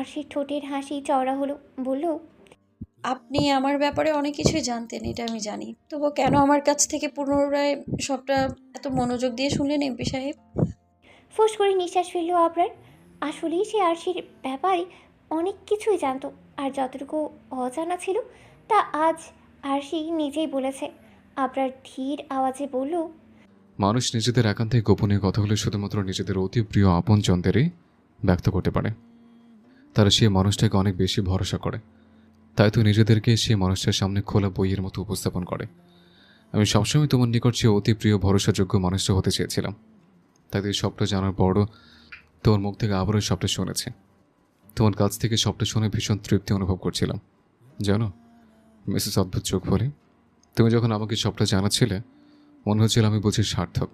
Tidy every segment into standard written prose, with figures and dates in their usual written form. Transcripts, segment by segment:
আরশির ঠোঁটের হাসি চওড়া হলো, বলল, আপনি আমার ব্যাপারে অনেক কিছুই জানতেন, এটা আমি জানি। তবুও কেন আমার কাছ থেকে পুনরায় সবটা এত মনোযোগ দিয়ে শুনলেন এমপি সাহেব? ফোঁস করে নিঃশ্বাস ফেললো আবরার। আসলেই সে আরশির ব্যাপারে অনেক কিছুই জানতো, আর যতটুকু অজানা ছিল তা আজ আরশি নিজেই বলেছে। আবরার ধীর আওয়াজে বলল, মানুষ নিজেদের একান্তিক গোপনীয় কথাগুলো শুধুমাত্র নিজেদের অতি প্রিয় আপনজনদেরই ব্যক্ত করতে পারে। তারা সেই মানুষটাকে অনেক বেশি ভরসা করে, তাই তো নিজেদেরকে সেই মানুষটার সামনে খোলা বইয়ের মতো উপস্থাপন করে। আমি সবসময় তোমার নিকট সে অতি প্রিয় ভরসাযোগ্য মানুষটা হতে চেয়েছিলাম। তাই তো সবটা জানার পরও তোমার মুখ থেকে আবারও সবটা শুনেছি। তোমার কাছ থেকে সবটা শুনে ভীষণ তৃপ্তি অনুভব করছিলাম। জানো মিসেস অদ্ভুত চোখ বলে, তুমি যখন আমাকে সবটা জানাচ্ছিলে মনে হচ্ছিল আমি বুঝি সার্থক।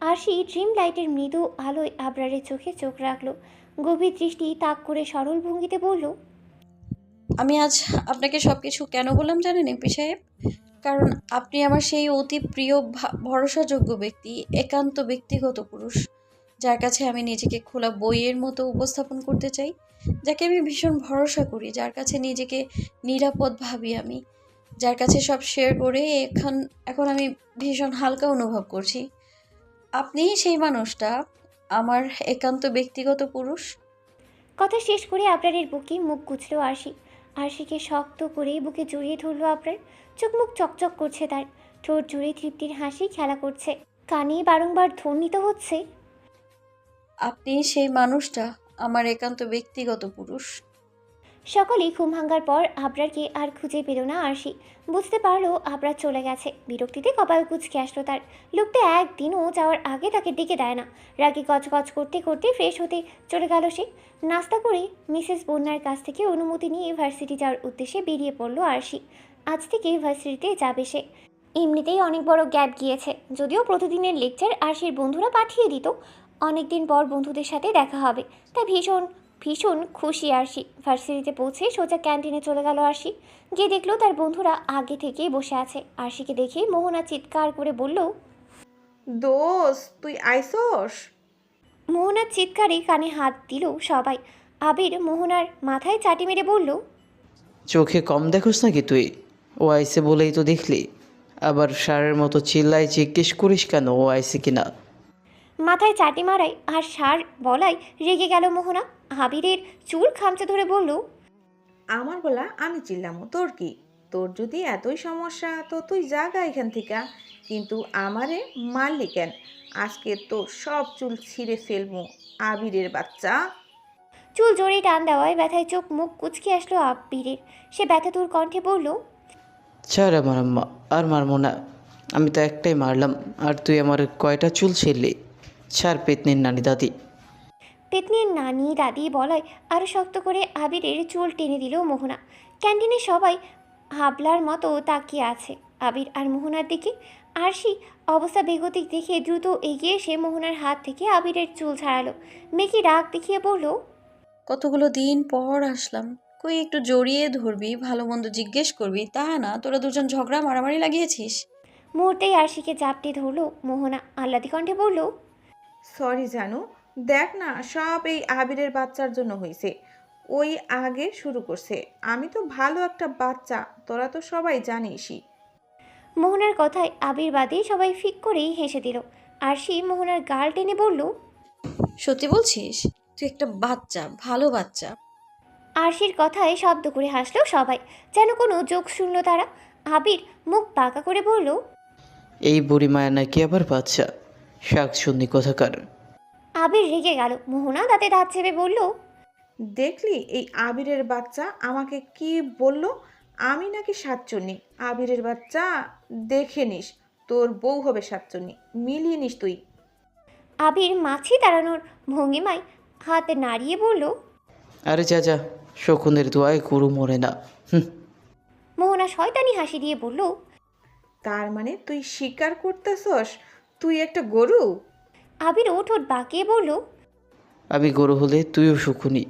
আরশি ড্রিম লাইটের মৃদু আলোয় আবরারের চোখে চোখ রাখলো। গভীর দৃষ্টি তাক করে সরল ভঙ্গিতে বলল, আমি আজ আপনাকে সবকিছু কেন বললাম জানেন এমপি সাহেব? কারণ আপনি আমার সেই অতি প্রিয় ভরসাযোগ্য ব্যক্তি, একান্ত ব্যক্তিগত পুরুষ, যার কাছে আমি নিজেকে খোলা বইয়ের মতো উপস্থাপন করতে চাই, যাকে আমি ভীষণ ভরসা করি, যার কাছে নিজেকে নিরাপদ ভাবি আমি, যার কাছে সব শেয়ার করে এখন এখন আমি ভীষণ হালকা অনুভব করছি। আপনিই সেই মানুষটা, আমার একান্ত ব্যক্তিগত পুরুষ। কথা শেষ করে আবরারের বুকে মুখ গুছল আরশি। আরশিকে শক্ত করে বুকে জড়িয়ে ধরল আবরার। চোখ মুখ চকচক করছে তার, ঠোঁট জুড়ে তৃপ্তির হাসি খেলা করছে, কানে বারংবার ধ্বনিত হচ্ছে, আপনি সেই মানুষটা, আমার একান্ত ব্যক্তিগত পুরুষ। সকালে ঘুম ভাঙার পর আবরারকে আর খুঁজে পেল না আরশি। বুঝতে পারলো আবরার চলে গেছে। বিরক্তিতে কপাল কুঁচকে আসলো তার। লোকটা একদিনও যাওয়ার আগে তাকে ডেকে দেয় না। রাগে গজগজ করতে করতে ফ্রেশ হতে চলে গেল সে। নাস্তা করে মিসেস বন্যার কাছ থেকে অনুমতি নিয়ে ভার্সিটি যাওয়ার উদ্দেশ্যে বেরিয়ে পড়লো আরশি। আজ থেকে ভার্সিটিতে যাবে সে। এমনিতেই অনেক বড় গ্যাপ গিয়েছে, যদিও প্রতিদিনের লেকচার আরশির বন্ধুরা পাঠিয়ে দিত। অনেকদিন পর বন্ধুদের সাথে দেখা হবে, তাই ভীষণ ভীষণ খুশি আরশি। ভার্সিটিতে পৌঁছে সোজা ক্যান্টিনে চলে গেল আরশি। গিয়ে দেখলো তার বন্ধুরা আগে থেকেই বসে আছে। আরশিকে দেখে মোহনা চিৎকার করে বলল, দোস্ত তুই আইসস? মোহনার চিৎকারে কানে হাত দিল সবাই। আবির মোহনার মাথায় চাটি মেরে বলল, চোখে কম দেখোস নাকি তুই? ও আইসে বলেই তো দেখলি, আবার সারের মতো চিল্লাই জিজ্ঞেস করিস কেন ও আইসে কিনা? মাথায় চাটি মারায় আর সার বলায় রেগে গেল মোহনা। আবিরের চুল খামচে ধরে বলল, আমার বলা আমি চিল্লামো, তোর কি? তোর যদি এতই সমস্যা তো তুই জাগা এখান থেকে, কিন্তু আমারে মারলি কেন? আজকে তোর সব চুল ছিঁড়ে ফেলবো, আবিরের বাচ্চা। চুল জোরে টান দেওয়ায় ব্যথায় চোখ মুখ কুঁচকে আসলো আবিরের। সে ব্যথাতুর কণ্ঠে বলল, ছাড় আমার আম্মা, আর মারবো না। আমি তো একটাই মারলাম, আর তুই আমার কয়টা চুল ছিঁড়লি? ছাড় পেতনির নানি দাদি। পেতনির নানি দাদি বলায় আরও শক্ত করে আবিরের চুল টেনে দিল মোহনা। ক্যান্টিনে সবাই হাবলার মতো তাকিয়ে আছে আবির আর মোহনার দিকে। আরশি অবস্থা বেগতিক দেখে দ্রুত এগিয়ে এসে মোহনার হাত থেকে আবিরের চুল ছাড়ালো। মেকি রাগ দেখিয়ে বলল, কতগুলো দিন পর আসলাম, কই একটু জড়িয়ে ধরবি, ভালো মন্দ জিজ্ঞেস করবি, তা না তোরা দুজন ঝগড়া মারামারি লাগিয়েছিস। মুহূর্তেই আরশিকে জাপটে ধরলো মোহনা। আহ্লাদি কণ্ঠে বলল, সরি জানু, দেখ না সব এই আবিরের বাচ্চার জন্য হয়েছে। ওই আগে শুরু করছে। আমি তো ভালো একটা বাচ্চা, তোরা তো সবাই জানিসই। মোহনার কথায় আবির বাদে সবাই ফিক করেই হেসে দিল। আরশি মোহনার গাল টেনে বলল, সত্যি বলছিস? তুই একটা বাচ্চা, ভালো বাচ্চা। আরশির কথায় শব্দ করে হাসলো সবাই, যেন কোনো জোক শুনল তারা। আবির মুখ পাকা করে বলল, এই বুড়ি মায়া নাকি আবার বাচ্চা? শাক শুননি কোথাকার। আবির রেগে গেল। মোহনা দাঁতে দাঁত চেপে বলল, দেখলি এই আবিরের বাচ্চা আমাকে কি বলল? আমি নাকি সাতচন্নি? আবিরের বাচ্চা, দেখে নিস তোর বউ হবে সাতচন্নি, মিলিয়ে নিস তুই। আবির মাছি তাড়ানোর ভঙ্গিমায় হাত নাড়িয়ে বলল, আরে যা যা, শকুনের দোয়ায় গরু মরে না। হুম। মোহনা শয়তানি হাসি দিয়ে বলল, তার মানে তুই স্বীকার করতেছস তুই একটা গরু? আবির ঠোঁট বাঁকিয়ে বলল, আমি গরু হলে তুইও শকুনি।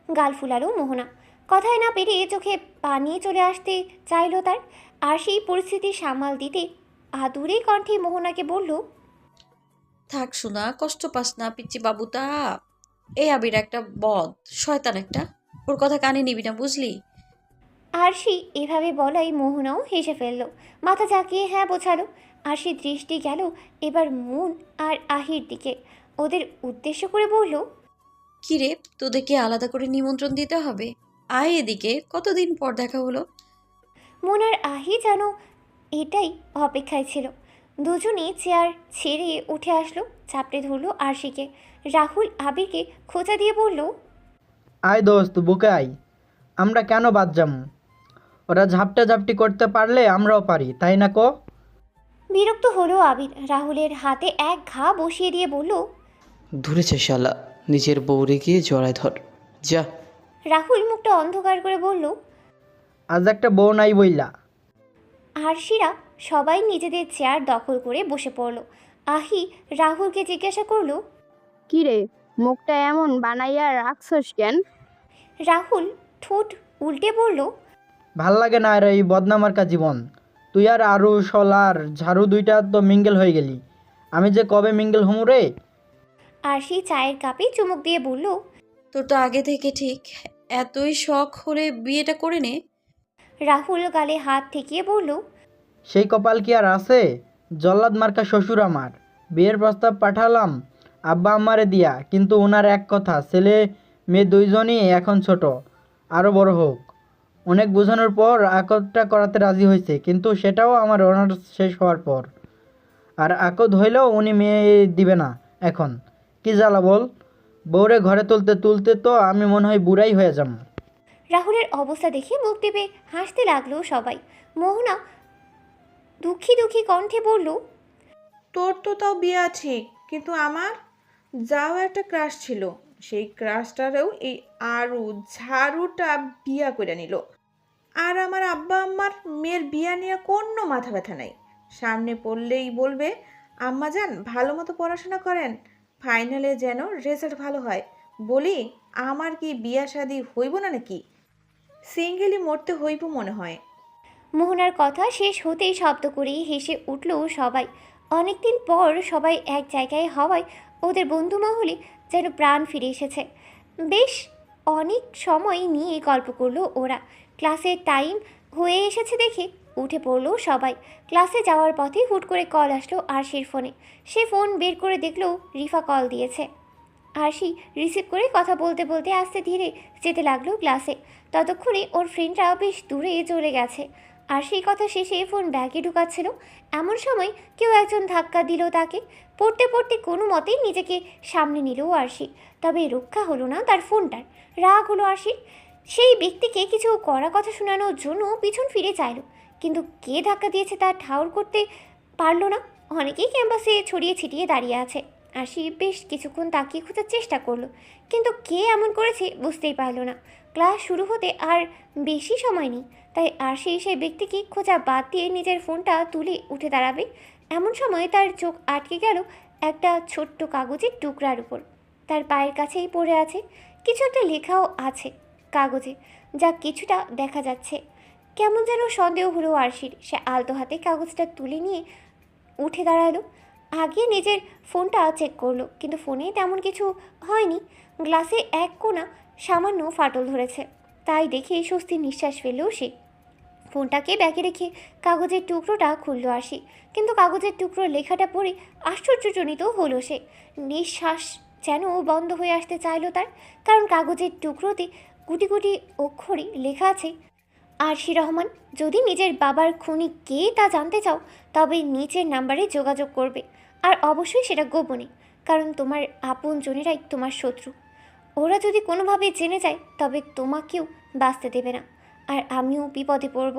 গাল ফুলালো মোহনা। কথায় না পেরে চোখে পানি চলে আসতে চাইল তার। আর সেই পরিস্থিতি সামাল দিতে আদুরে কণ্ঠে মোহনাকে বলল, থাক শোনা, কষ্ট পাস না পিচ্চি বাবুটা। এই আবির একটা বদ শয়তান একটা। ওর কথা কানে নিবি না, বুঝলি? আরশি এভাবে বলাই মোহনাও হেসে ফেলল, মাথা ঝাঁকিয়ে হ্যাঁ বোঝালো। আরশির দৃষ্টি গেল এবার মুন আর আহির দিকে, ওদের উদ্দেশ্য করে বলল, কি রে, তোদেরকে আলাদা করে নিমন্ত্রণ দিতে হবে? আয় এদিকে, কতদিন পর দেখা হলো। মুন আর আহি যেন এটাই অপেক্ষায় ছিল। দুজনেই চেয়ার ছেড়ে উঠে আসলো, চাপড়ে ধরলো আরশিকে। রাহুল আবিরকে খোঁচা দিয়ে বলল, আয় দোস্ত বুকে আয়, আমরা কেন বাদ যাবো? ওরা ঝাপটা ঝাপটি করতে পারলে আমরাও পারি, তাই না কো? বিরক্ত হলো আবির, রাহুলের হাতে এক ঘা বসিয়ে দিয়ে বলল, ধরেছে শালা, নিজের বউরে গিয়ে জড়ায় ধর, যা। রাহুল মুখটা অন্ধকার করে বলল। আজ একটা বউ নাই বইলা। আরশিরা সবাই নিজেদের চেয়ার দখল করে বসে পড়ল। আহি রাহুলকে জিজ্ঞাসা করলো, কিরে, মুখটা এমন বানাইয়া রাখছস কেন? রাহুল ঠোঁট উল্টে বলল, ভাল লাগে না আর এই বদনামার্কা জীবন। তুই আর আরু শলার ঝাড়ু দুইটা তো মিঙ্গেল হয়ে গেলি, আমি যে কবে মিঙ্গেল হমু রে? আরশি চায়ের কাপে চুমুক দিয়ে বলল, তোর তো আগে থেকে ঠিক এতই শখ হলে বিয়েটা করে নে। রাহুল গালে হাত ঠেকিয়ে বলল, সেই কপাল কি আর আছে? জল্লাদ মার্কা শ্বশুর আমার, বিয়ের প্রস্তাব পাঠালাম আব্বা আমারে দিয়া, কিন্তু ওনার এক কথা, ছেলে মেয়ে দুইজনই এখন ছোট, আরও বড় হোক। অনেক বোঝানোর পর আকদটা করাতে রাজি হয়েছে, কিন্তু সেটাও আমার অনার্স শেষ হওয়ার পর। আর আকদ হইলেও উনি মেয়ে দিবে না এখন। কি জ্বালা বল! বউরে ঘরে তুলতে তুলতে তো আমি মনে হয় বুড়াই হয়ে যাব। রাহুলের অবস্থা দেখে মুখ টিপে হাসতে লাগলো সবাই। মোহনা দুঃখী দুঃখী কণ্ঠে বলল, তোর তো তাও বিয়া ঠিক, কিন্তু আমার যাও একটা ক্রাশ ছিল, সেই ক্রাশটারেও এই আরু ঝাড়ুটা বিয়া করে নিল। আর আমার আব্বা আম্মার মেয়ের বিয়া নিয়ে কোনো মাথা ব্যথা নাই। সামনে পড়লেই বলবে, আম্মা যান ভালো মতো পড়াশোনা করেন, ফাইনালে যেন রেজাল্ট ভালো হয়। বলি, আমার কি বিয়া শাদি হইব না নাকি? সিঙ্গেলি মরতে হইব মনে হয়। মোহনার কথা শেষ হতেই শব্দ করেই হেসে উঠল সবাই। অনেকদিন পর সবাই এক জায়গায় হওয়ায় ওদের বন্ধু মহলে যেন প্রাণ ফিরে এসেছে। বেশ অনেক সময় নিয়ে গল্প করলো ওরা। ক্লাসের টাইম হয়ে এসেছে দেখে উঠে পড়লো সবাই। ক্লাসে যাওয়ার পথে হুট করে কল আসলো আরশির ফোনে। সে ফোন বের করে দেখলো রিফা কল দিয়েছে। আরশি রিসিভ করে কথা বলতে বলতে আস্তে ধীরে যেতে লাগলো ক্লাসে। ততক্ষণে ওর ফ্রেন্ডরা বেশ দূরে চলে গেছে। আর সেই কথা শেষে ফোন ব্যাগে ঢুকাচ্ছিল, এমন সময় কেউ একজন ধাক্কা দিল তাকে। পড়তে পড়তে কোনো মতেই নিজেকে সামনে নিল আরশি, তবে রক্ষা হলো না তার ফোনটার। রাগ হলো আরশির। সেই ব্যক্তিকে কিছু কড়া কথা শোনানোর জন্য পিছন ফিরে চাইল, কিন্তু কে ধাক্কা দিয়েছে তা ঠাউর করতে পারলো না। অনেকেই ক্যাম্পাসে ছড়িয়ে ছিটিয়ে দাঁড়িয়ে আছে। আরশি বেশ কিছুক্ষণ তাকিয়ে খোঁজার চেষ্টা করলো, কিন্তু কে এমন করেছে বুঝতেই পারলো না। ক্লাস শুরু হতে আর বেশি সময় নেই, তাই আরশি সেই ব্যক্তিকে খোঁজা বাদ দিয়ে নিজের ফোনটা তুলে উঠে দাঁড়াবে। এমন সময় তার চোখ আটকে গেল একটা ছোট্ট কাগজের টুকরার উপর। তার পায়ের কাছেই পড়ে আছে, কিছু একটা লেখাও আছে কাগজে, যা কিছুটা দেখা যাচ্ছে। কেমন যেন সন্দেহ হলো আরশির। সে আলতো হাতে কাগজটা তুলে নিয়ে উঠে দাঁড়ালো। আগে নিজের ফোনটা চেক করলো, কিন্তু ফোনে তেমন কিছু হয়নি। গ্লাসে এক কোণা সামান্য ফাটল ধরেছে, তাই দেখে স্বস্তির নিঃশ্বাস ফেললেও সে। ফোনটাকে ব্যাগে রেখে কাগজের টুকরোটা খুললো আরশি, কিন্তু কাগজের টুকরোর লেখাটা পড়ে আশ্চর্যজনিত হলো সে। নিঃশ্বাস যেন বন্ধ হয়ে আসতে চাইলো তার, কারণ কাগজের টুকরোতে গুটি গুটি অক্ষরে লেখা আছে, আরশি রহমান, যদি নিজের বাবার খুনি কে তা জানতে চাও তবে নিচের নাম্বারে যোগাযোগ করবে, আর অবশ্যই সেটা গোপনে, কারণ তোমার আপনজনেরাই তোমার শত্রু। ওরা যদি কোনোভাবে জেনে যায় তবে তোমাকেও বাঁচতে দেবে না, আর আমিও বিপদে পড়ব।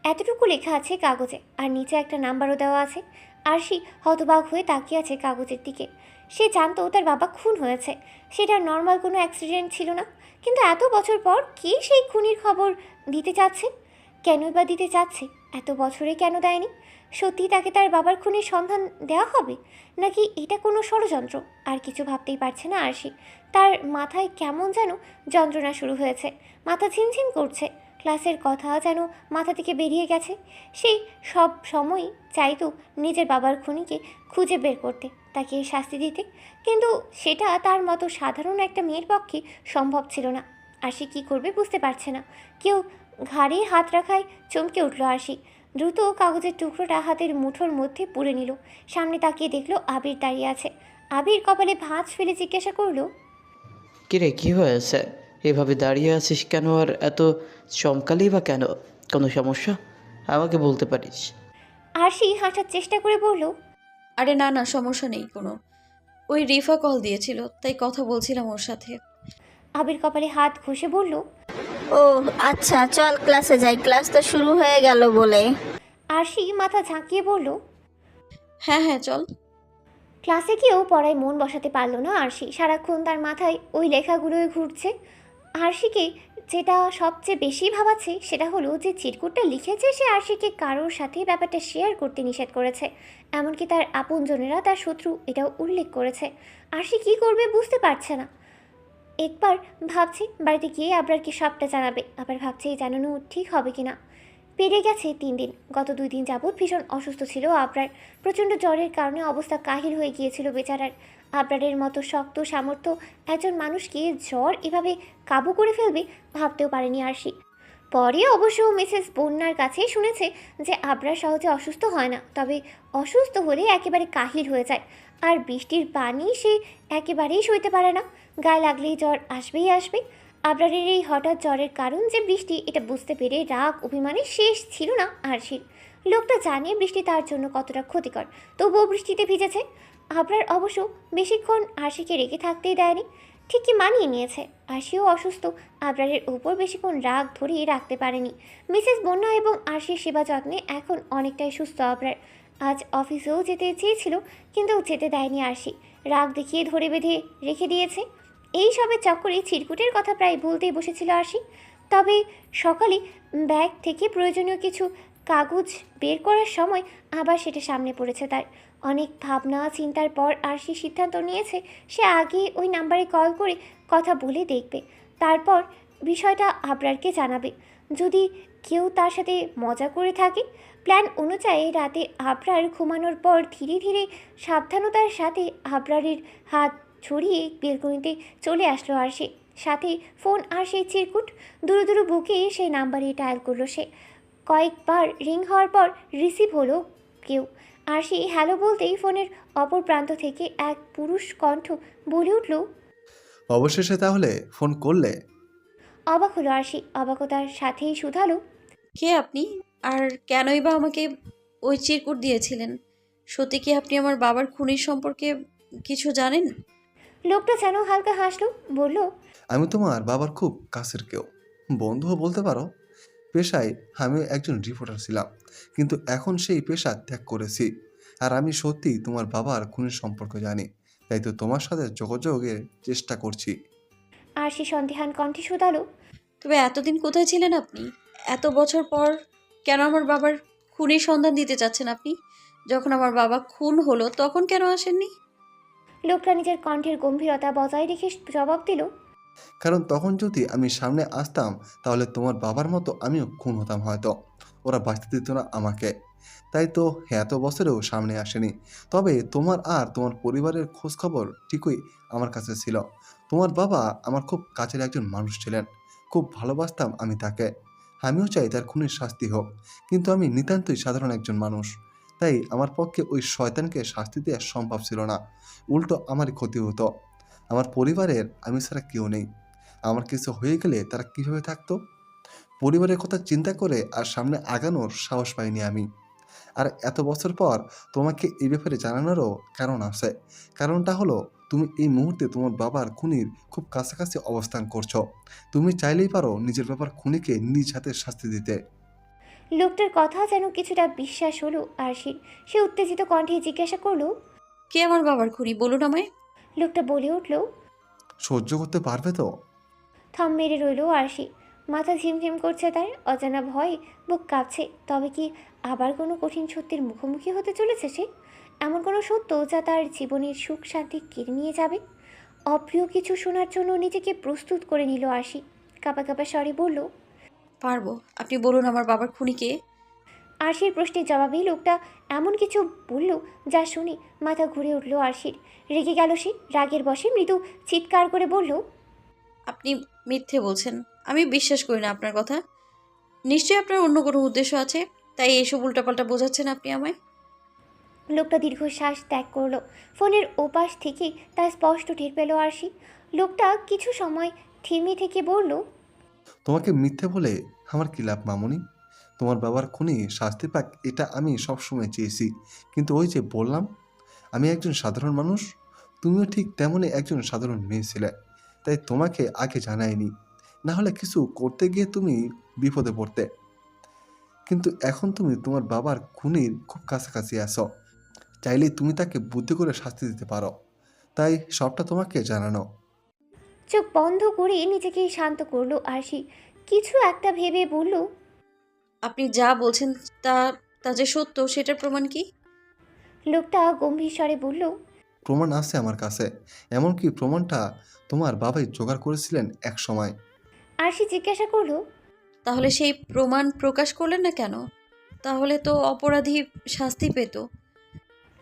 এতটুকু লেখা আছে কাগজে, আর নিচে একটা নাম্বারও দেওয়া আছে। আরশি হতবাক হয়ে তাকিয়ে আছে কাগজের দিকে। সে জানতো তার বাবা খুন হয়েছে, সেটা নর্মাল কোনো অ্যাক্সিডেন্ট ছিল না, কিন্তু এত বছর পর কে সেই খুনির খবর দিতে চাচ্ছে? কেনই বা দিতে চাচ্ছে? এত বছরে কেন দেয়নি? সত্যি তাকে তার বাবার খুনির সন্ধান দেওয়া হবে, নাকি এটা কোনো ষড়যন্ত্র? আর কিছু ভাবতেই পারছে না আরশি। তার মাথায় কেমন যেন যন্ত্রণা শুরু হয়েছে, মাথা ঝিমঝিম করছে। ক্লাসের কথা যেন মাথা থেকে বেরিয়ে গেছে। সেই সব সময় চাইতো নিজের বাবার খুনিকে খুঁজে বের করতে, তাকে শাস্তি দিতে, কিন্তু সেটা তার মতো সাধারণ একটা মেয়ের পক্ষে সম্ভব ছিল না। আরশি কী করবে বুঝতে পারছে না। কেউ ঘাড়ে হাত রাখায় চমকে উঠল আরশি। দ্রুত কাগজের টুকরোটা হাতের মুঠোর মধ্যে পুরে নিল। সামনে তাকিয়ে দেখলো আবির দাঁড়িয়ে আছে। আবির কপালে ভাঁজ ফেলে জিজ্ঞাসা করলো, কিরে কী হয়েছে? এভাবে দাঁড়িয়ে আছিস কেন, আর এত চমকালি বা কেন? কোনো সমস্যা? আমাকে বলতে পারিস। আরশি হাঁটার চেষ্টা করে বলল, আরে না না, সমস্যা নেই কোনো। ওই রিফা কল দিয়েছিল, তাই কথা বলছিলাম ওর সাথে। আবির কপালে হাত ঘষে বলল, ও আচ্ছা, চল ক্লাসে যাই, ক্লাস তো শুরু হয়ে গেল বলে। আরশি মাথা ঝাঁকিয়ে বলল, হ্যাঁ হ্যাঁ চল। ক্লাসে গিয়েও পড়ায় মন বসাতে পারলো না আরশি। সারাক্ষণ তার মাথায় ওই লেখাগুলোই ঘুরছে। আরশিকে যেটা সবচেয়ে বেশি ভাবাচ্ছে সেটা হলো যে চিরকুটটা লিখেছে সে আরশিকে কারোর সাথে ব্যাপারটা শেয়ার করতে নিষেধ করেছে। এমনকি তার আপনজনেরা, তার শত্রু, এটাও উল্লেখ করেছে। আরশি কী করবে বুঝতে পারছে না। একবার ভাবছে বাড়িতে গিয়ে আবরারকে সবটা জানাবে, আবার ভাবছে এই জানানো ঠিক হবে কি না। পেরে গেছে 3 দিন। গত 2 দিন যাবৎ ভীষণ অসুস্থ ছিল আবরার। প্রচণ্ড জ্বরের কারণে অবস্থা কাহিল হয়ে গিয়েছিল বেচারার। আবরারের মতো শক্ত সামর্থ্য একজন মানুষকে জ্বর এভাবে কাবু করে ফেলবে ভাবতেও পারেনি আরশি। পরে অবশ্য মিসেস বন্যার কাছে শুনেছে যে আবরার সহজে অসুস্থ হয় না, তবে অসুস্থ হলে একেবারে কাহিল হয়ে যায়। আর বৃষ্টির পানি সে একেবারেই সইতে পারে না, গায়ে লাগলেই জ্বর আসবেই আসবে। আবরারের এই হঠাৎ জ্বরের কারণ যে বৃষ্টি, এটা বুঝতে পেরে রাগ অভিমানে শেষ ছিল না আরশির। লোকটা জানে বৃষ্টি তার জন্য কতটা ক্ষতিকর, তবুও বৃষ্টিতে ভিজেছে। আবরার অবশ্য বেশিক্ষণ আরশিকে রেখে থাকতেই দেয়নি, ঠিকই মানিয়ে নিয়েছে। আরশিও অসুস্থ, আবরারের ওপর বেশিক্ষণ রাগ ধরিয়ে রাখতে পারেনি। মিসেস বন্যা এবং আরশির সেবা যত্নে এখন অনেকটাই সুস্থ আবরার। আজ অফিসেও যেতে চেয়েছিল, কিন্তু যেতে দেয়নি আরশি। রাগ দেখিয়ে ধরে বেঁধে রেখে দিয়েছে। এই সবের চক্করে চিরকুটের কথা প্রায় ভুলতেই বসেছিল আরশি। তবে সকালে ব্যাগ থেকে প্রয়োজনীয় কিছু কাগজ বের করার সময় আবার সেটা সামনে পড়েছে তার। অনেক ভাবনা চিন্তার পর আরশি সিদ্ধান্ত নিয়েছে সে আগে ওই নাম্বারে কল করে কথা বলে দেখবে, তারপর বিষয়টা আবরারকে জানাবে। যদি কেউ তার সাথে মজা করে থাকে। প্ল্যান অনুযায়ী রাতে আবরার ঘুমানোর পর ধীরে ধীরে সাবধানতার সাথে আবরারের হাত ছড়িয়ে বেলকনিতে চলে আসলো আরশি। সাথে ফোন আর সেই চিরকুট। দুরু দুরু বুকে সেই নাম্বারে ডায়াল করলো সে। কয়েকবার রিং হওয়ার পর রিসিভ হলো কেউ। আরশি হ্যালো বলতেই ফোনের অপর প্রান্ত থেকে এক পুরুষ কণ্ঠ বলে উঠল, অবশেষে তাহলে ফোন করলে? অবাক হলো আরশি। অবাকতার সাথেই শুধালো, কে আপনি? আর কেনই বা আমাকে ওই চিরকুট দিয়েছিলেন? সত্যি কি আপনি আমার বাবার খুনির সম্পর্কে কিছু জানেন? লোকটা যেন হালকা হাসলো, বলল, আমি তোমার বাবার খুব কাছের কেউ, বন্ধুও বলতে পারো। পেশায় আমি একজন রিপোর্টার ছিলাম, কিন্তু এখন সেই পেশা ত্যাগ করেছি। আর আমি সত্যি তোমার বাবার খুনির সম্পর্কে জানি, তাই তো তোমার সাথে যোগাযোগের চেষ্টা করছি। আরশি সন্দেহান কণ্ঠে শুধালো, তবে এতদিন কোথায় ছিলেন আপনি? এত বছর পর কেন আমার বাবার খুনির সন্ধান দিতে চাচ্ছেন আপনি? যখন আমার বাবা খুন হলো তখন কেন আসেননি? লোকটা নিজের কণ্ঠের গম্ভীরতা বজায় রেখে জবাব দিল, কারণ তখন যদি আমি সামনে আসতাম তাহলে তোমার বাবার মতো আমিও খুন হতাম হয়তো। ওরা বাঁচতে দিত না আমাকে, তাই তো এত বছরেও সামনে আসেনি। তবে তোমার আর তোমার পরিবারের খোঁজ খবর ঠিকই আমার কাছে ছিল। তোমার বাবা আমার খুব কাছের একজন মানুষ ছিলেন, খুব ভালোবাসতাম আমি তাকে। আমিও চাই তার খুনের শাস্তি হোক, কিন্তু আমি নিতান্তই সাধারণ একজন মানুষ, তাই আমার পক্ষে ওই শয়তানকে শাস্তি দেওয়া সম্ভব ছিল না। উল্টো আমারই ক্ষতি হতো। আমার পরিবারের আমি ছাড়া কেউ নেই। আমার কিছু হয়ে গেলে তারা কিভাবে থাকতো? পরিবারের কথা চিন্তা করে আর সামনে আগানোর সাহস পাইনি আমি। আর এত বছর পর তোমাকে এই ব্যাপারে জানানোরও কারণ আছে। কারণটা হলো, তুমি এই মুহূর্তে তোমার বাবার খুনির খুব কাছাকাছি অবস্থান করছো। তুমি চাইলেই পারো নিজের বাবার খুনিকে নিজ হাতে শাস্তি দিতে। লোকটার কথা যেন কিছুটা বিশ্বাস হলো আরশির। সে উত্তেজিত কণ্ঠে জিজ্ঞাসা করলো, কে আমার বাবার খুনি বলুন আমায়। লোকটা বলে উঠল, সহ্য করতে পারবে তো? থম মেরে রইল আরশি। মাথা ঝিমঝিম করছে তার, অজানা ভয়ে বুক কাঁপছে। তবে কি আবার কোনো কঠিন সত্যের মুখোমুখি হতে চলেছে সে? এমন কোনো সত্য যা তার জীবনের সুখ শান্তি কেড়ে নিয়ে যাবে? অপ্রিয় কিছু শোনার জন্য নিজেকে প্রস্তুত করে নিল আরশি। কাঁপা কাঁপা স্বরে বলল, পারবো। আপনি বলুন আমার বাবার খুনি কে? আরশির প্রশ্নের জবাবেই লোকটা এমন কিছু বলল যা শুনে মাথা ঘুরে উঠল আরশির। রেগে গেল সে। রাগের বশে মৃদু চিৎকার করে বলল, আপনি মিথ্যে বলছেন। আমি বিশ্বাস করি না আপনার কথা। নিশ্চয়ই আপনার অন্য কোনো উদ্দেশ্য আছে, তাই এসব উল্টাপাল্টা বোঝাচ্ছেন আপনি আমায়। লোকটা দীর্ঘশ্বাস ত্যাগ করলো। ফোনের ওপাশ থেকে তা স্পষ্ট টের পেল আরশি। লোকটা কিছু সময় থেমে থেকে বলল, তোমাকে মিথ্যে বলে আমার কি লাভ মামুনি? তোমার বাবার খুনি শাস্তি পাক এটা আমি সবসময় চেয়েছি। কিন্তু ওই যে বললাম, আমি একজন সাধারণ মানুষ, তুমিও ঠিক তেমনই একজন সাধারণ মেয়ে ছিলে। তাই তোমাকে আগে জানাইনি, না হলে কিছু করতে গিয়ে তুমি বিপদে পড়তে। কিন্তু এখন তুমি তোমার বাবার খুনির খুব কাছাকাছি আছো, চাইলেই তুমি তাকে বুদ্ধি করে শাস্তি দিতে পারো। তাই সবটা তোমাকে জানানো। চোখ বন্ধ করে নিজেকে শান্ত করলো আরশি। কিছু একটা ভেবে বলল, আপনি যা বলছেন তা তা যে সত্য সেটার প্রমাণ কি? লোকটা গম্ভীর স্বরে বলল, প্রমাণ আছে আমার কাছে, এমনকি প্রমাণটা তোমার বাবাই জোগাড় করেছিলেন এক সময়। আরশি জিজ্ঞাসা করলো, তাহলে সেই প্রমাণ প্রকাশ করলেন না কেন? তাহলে তো অপরাধী শাস্তি পেত।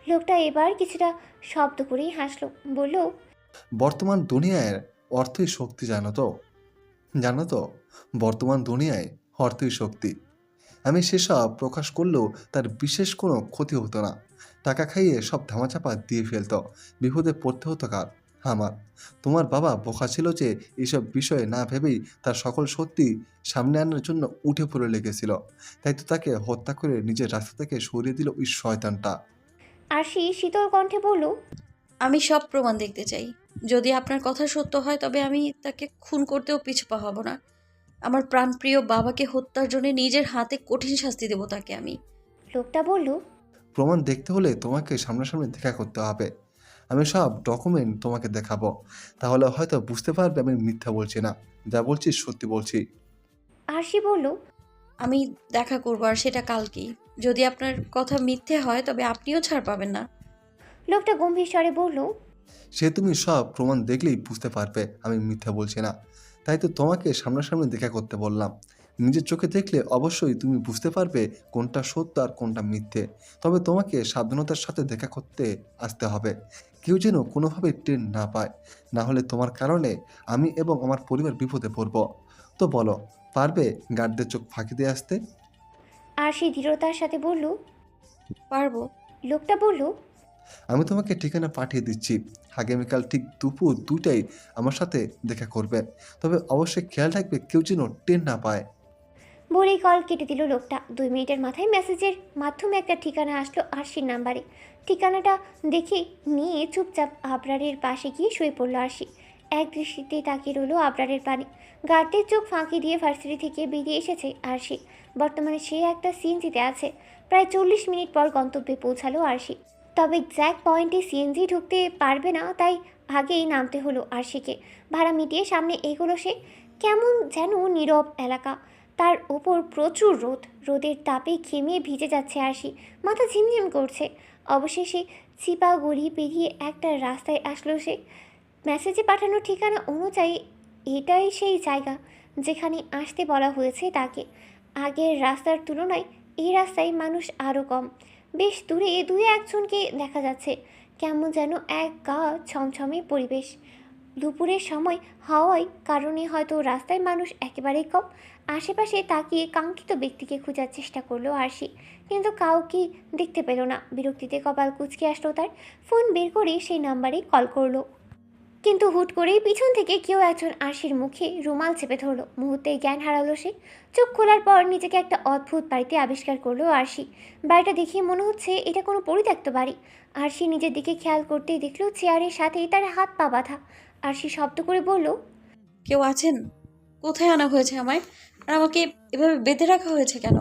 লোকটা এবার কিছুটা শব্দ করেই হাসলো, বলল, বর্তমান দুনিয়ার অর্থই শক্তি, জানো তো? জানো তো, বর্তমান দুনিয়ায় অর্থই শক্তি। আমি সেসব প্রকাশ করলেও তার বিশেষ কোনো ক্ষতি হতো না। টাকা খাইয়ে সব ধামাচাপা দিয়ে ফেলতো, বিপদে পড়তে হতো কার? আমার। তোমার বাবা বোকা ছিল যে এইসব বিষয়ে না ভেবেই তার সকল সত্যি সামনে আনার জন্য উঠে পড়ে লেগেছিল। তাই তো তাকে হত্যা করে নিজের রাস্তা থেকে সরিয়ে দিল ওই শয়তানটা। আরশি শীতল কণ্ঠে বলল, আমি সব প্রমাণ দেখতে চাই। যদি আপনার কথা সত্য হয় তবে আমি তাকে খুন করতেও পিছপা হব না। আমার প্রাণপ্রিয় বাবাকে হত্যার জন্য নিজের হাতে কঠিন শাস্তি দেব তাকে আমি। লোকটা বলল, প্রমাণ দেখতে হলে তোমাকে সামনাসামনি দেখা করতে হবে। আমি সব ডকুমেন্ট তোমাকে দেখাবো, তাহলে হয়তো বুঝতে পারবে আমি মিথ্যা বলছি না, যা বলছি সত্যি বলছি। আরশি বলল, আমি দেখা করব, আর সেটা কালকেই। যদি আপনার কথা মিথ্যে হয় তবে আপনিও ছাড় পাবেন না। লোকটা গম্ভীর স্বরে বলল, সে তুমি সব প্রমাণ দেখলেই বুঝতে পারবে আমি মিথ্যা বলছি না। তাই তো তোমাকে সামনাসামনি দেখা করতে বললাম। নিজের চোখে দেখলে অবশ্যই তুমি বুঝতে পারবে কোনটা সত্য আর কোনটা মিথ্যে। তবে তোমাকে সাবধানতার সাথে দেখা করতে আসতে হবে, কেউ যেন কোনোভাবে টের না পায়। না হলে তোমার কারণে আমি এবং আমার পরিবার বিপদে পড়ব। তো বলো, পারবে গার্ডদের চোখ ফাঁকি দিয়ে আসতে? আরশি দৃঢ়তার সাথে বলল। পারবো। লোকটা বলল, আমি তোমাকে ঠিকানা পাঠিয়ে দিচ্ছি। আগামীকাল ঠিক দুপুর 2টায় আমার সাথে দেখা করবে। তবে অবশ্যই খেয়াল রাখবে কেউ যেন টের না পায়। বলেই কল কেটে দিল লোকটা। 2 মিনিটের মাথায় মেসেজের মাধ্যমে একটা ঠিকানা আসলো আরশির নাম্বারে। ঠিকানাটা দেখে নিয়ে চুপচাপ আবরারের পাশে গিয়ে শুয়ে পড়ল আরশি। এক দৃষ্টিতে তাকিয়ে রইল আবরারের পানে। গার্ডের চোখ ফাঁকি দিয়ে ভার্সিটি থেকে বেরিয়ে এসেছে আরশি। বর্তমানে সে একটা সিএনজিতে আছে। প্রায় 40 মিনিট পর গন্তব্যে পৌঁছালো আরশি। তবে এক্স্যাক্ট পয়েন্টে সিএনজি ঢুকতে পারবে না, তাই আগেই নামতে হলো আরশিকে। ভাড়া মিটিয়ে সামনে এগোলো সে। কেমন যেন নীরব এলাকা, তার ওপর প্রচুর রোদ। রোদের তাপে ঘেমে ভিজে যাচ্ছে আরশি, মাথা ঝিমঝিম করছে। অবশেষে চিপা গলি পেরিয়ে একটা রাস্তায় আসলো সে। মেসেজে পাঠানো ঠিকানা অনুযায়ী এটাই সেই জায়গা যেখানে আসতে বলা হয়েছে তাকে। আগের রাস্তার তুলনায় এই রাস্তায় মানুষ আরও কম। বেশ দূরে 2-1জনকে দেখা যাচ্ছে। কেমন যেন এক গা ছমছমে পরিবেশ। দুপুরের সময় হওয়ায় কারণে হয়তো রাস্তায় মানুষ একেবারেই কম। আশেপাশে তাকিয়ে কাঙ্ক্ষিত ব্যক্তিকে খোঁজার চেষ্টা করলো আরশি, কিন্তু কাউকে দেখতে পেল না। বিরক্তিতে কপাল কুঁচকে আসলো তার। ফোন বের করে সেই নাম্বারে কল করলো, কিন্তু হুট করেই পিছন থেকে কেউ একজন আরশির মুখে রুমাল চেপে ধরলো। মুহূর্তেই জ্ঞান হারালো সে। চোখ খোলার পর নিজেকে একটা অদ্ভুত বাড়িতে আবিষ্কার করলো আরশি। বাড়িটা দেখে মনে হচ্ছে এটা কোনো পরিত্যক্ত বাড়ি। আরশি নিজের দিকে খেয়াল করতেই দেখলো চেয়ারের সাথেই তার হাত পা বাঁধা। আরশি শব্দ করে বলল, কেউ আছেন? কোথায় আনা হয়েছে আমায়? আর আমাকে এভাবে বেঁধে রাখা হয়েছে কেন?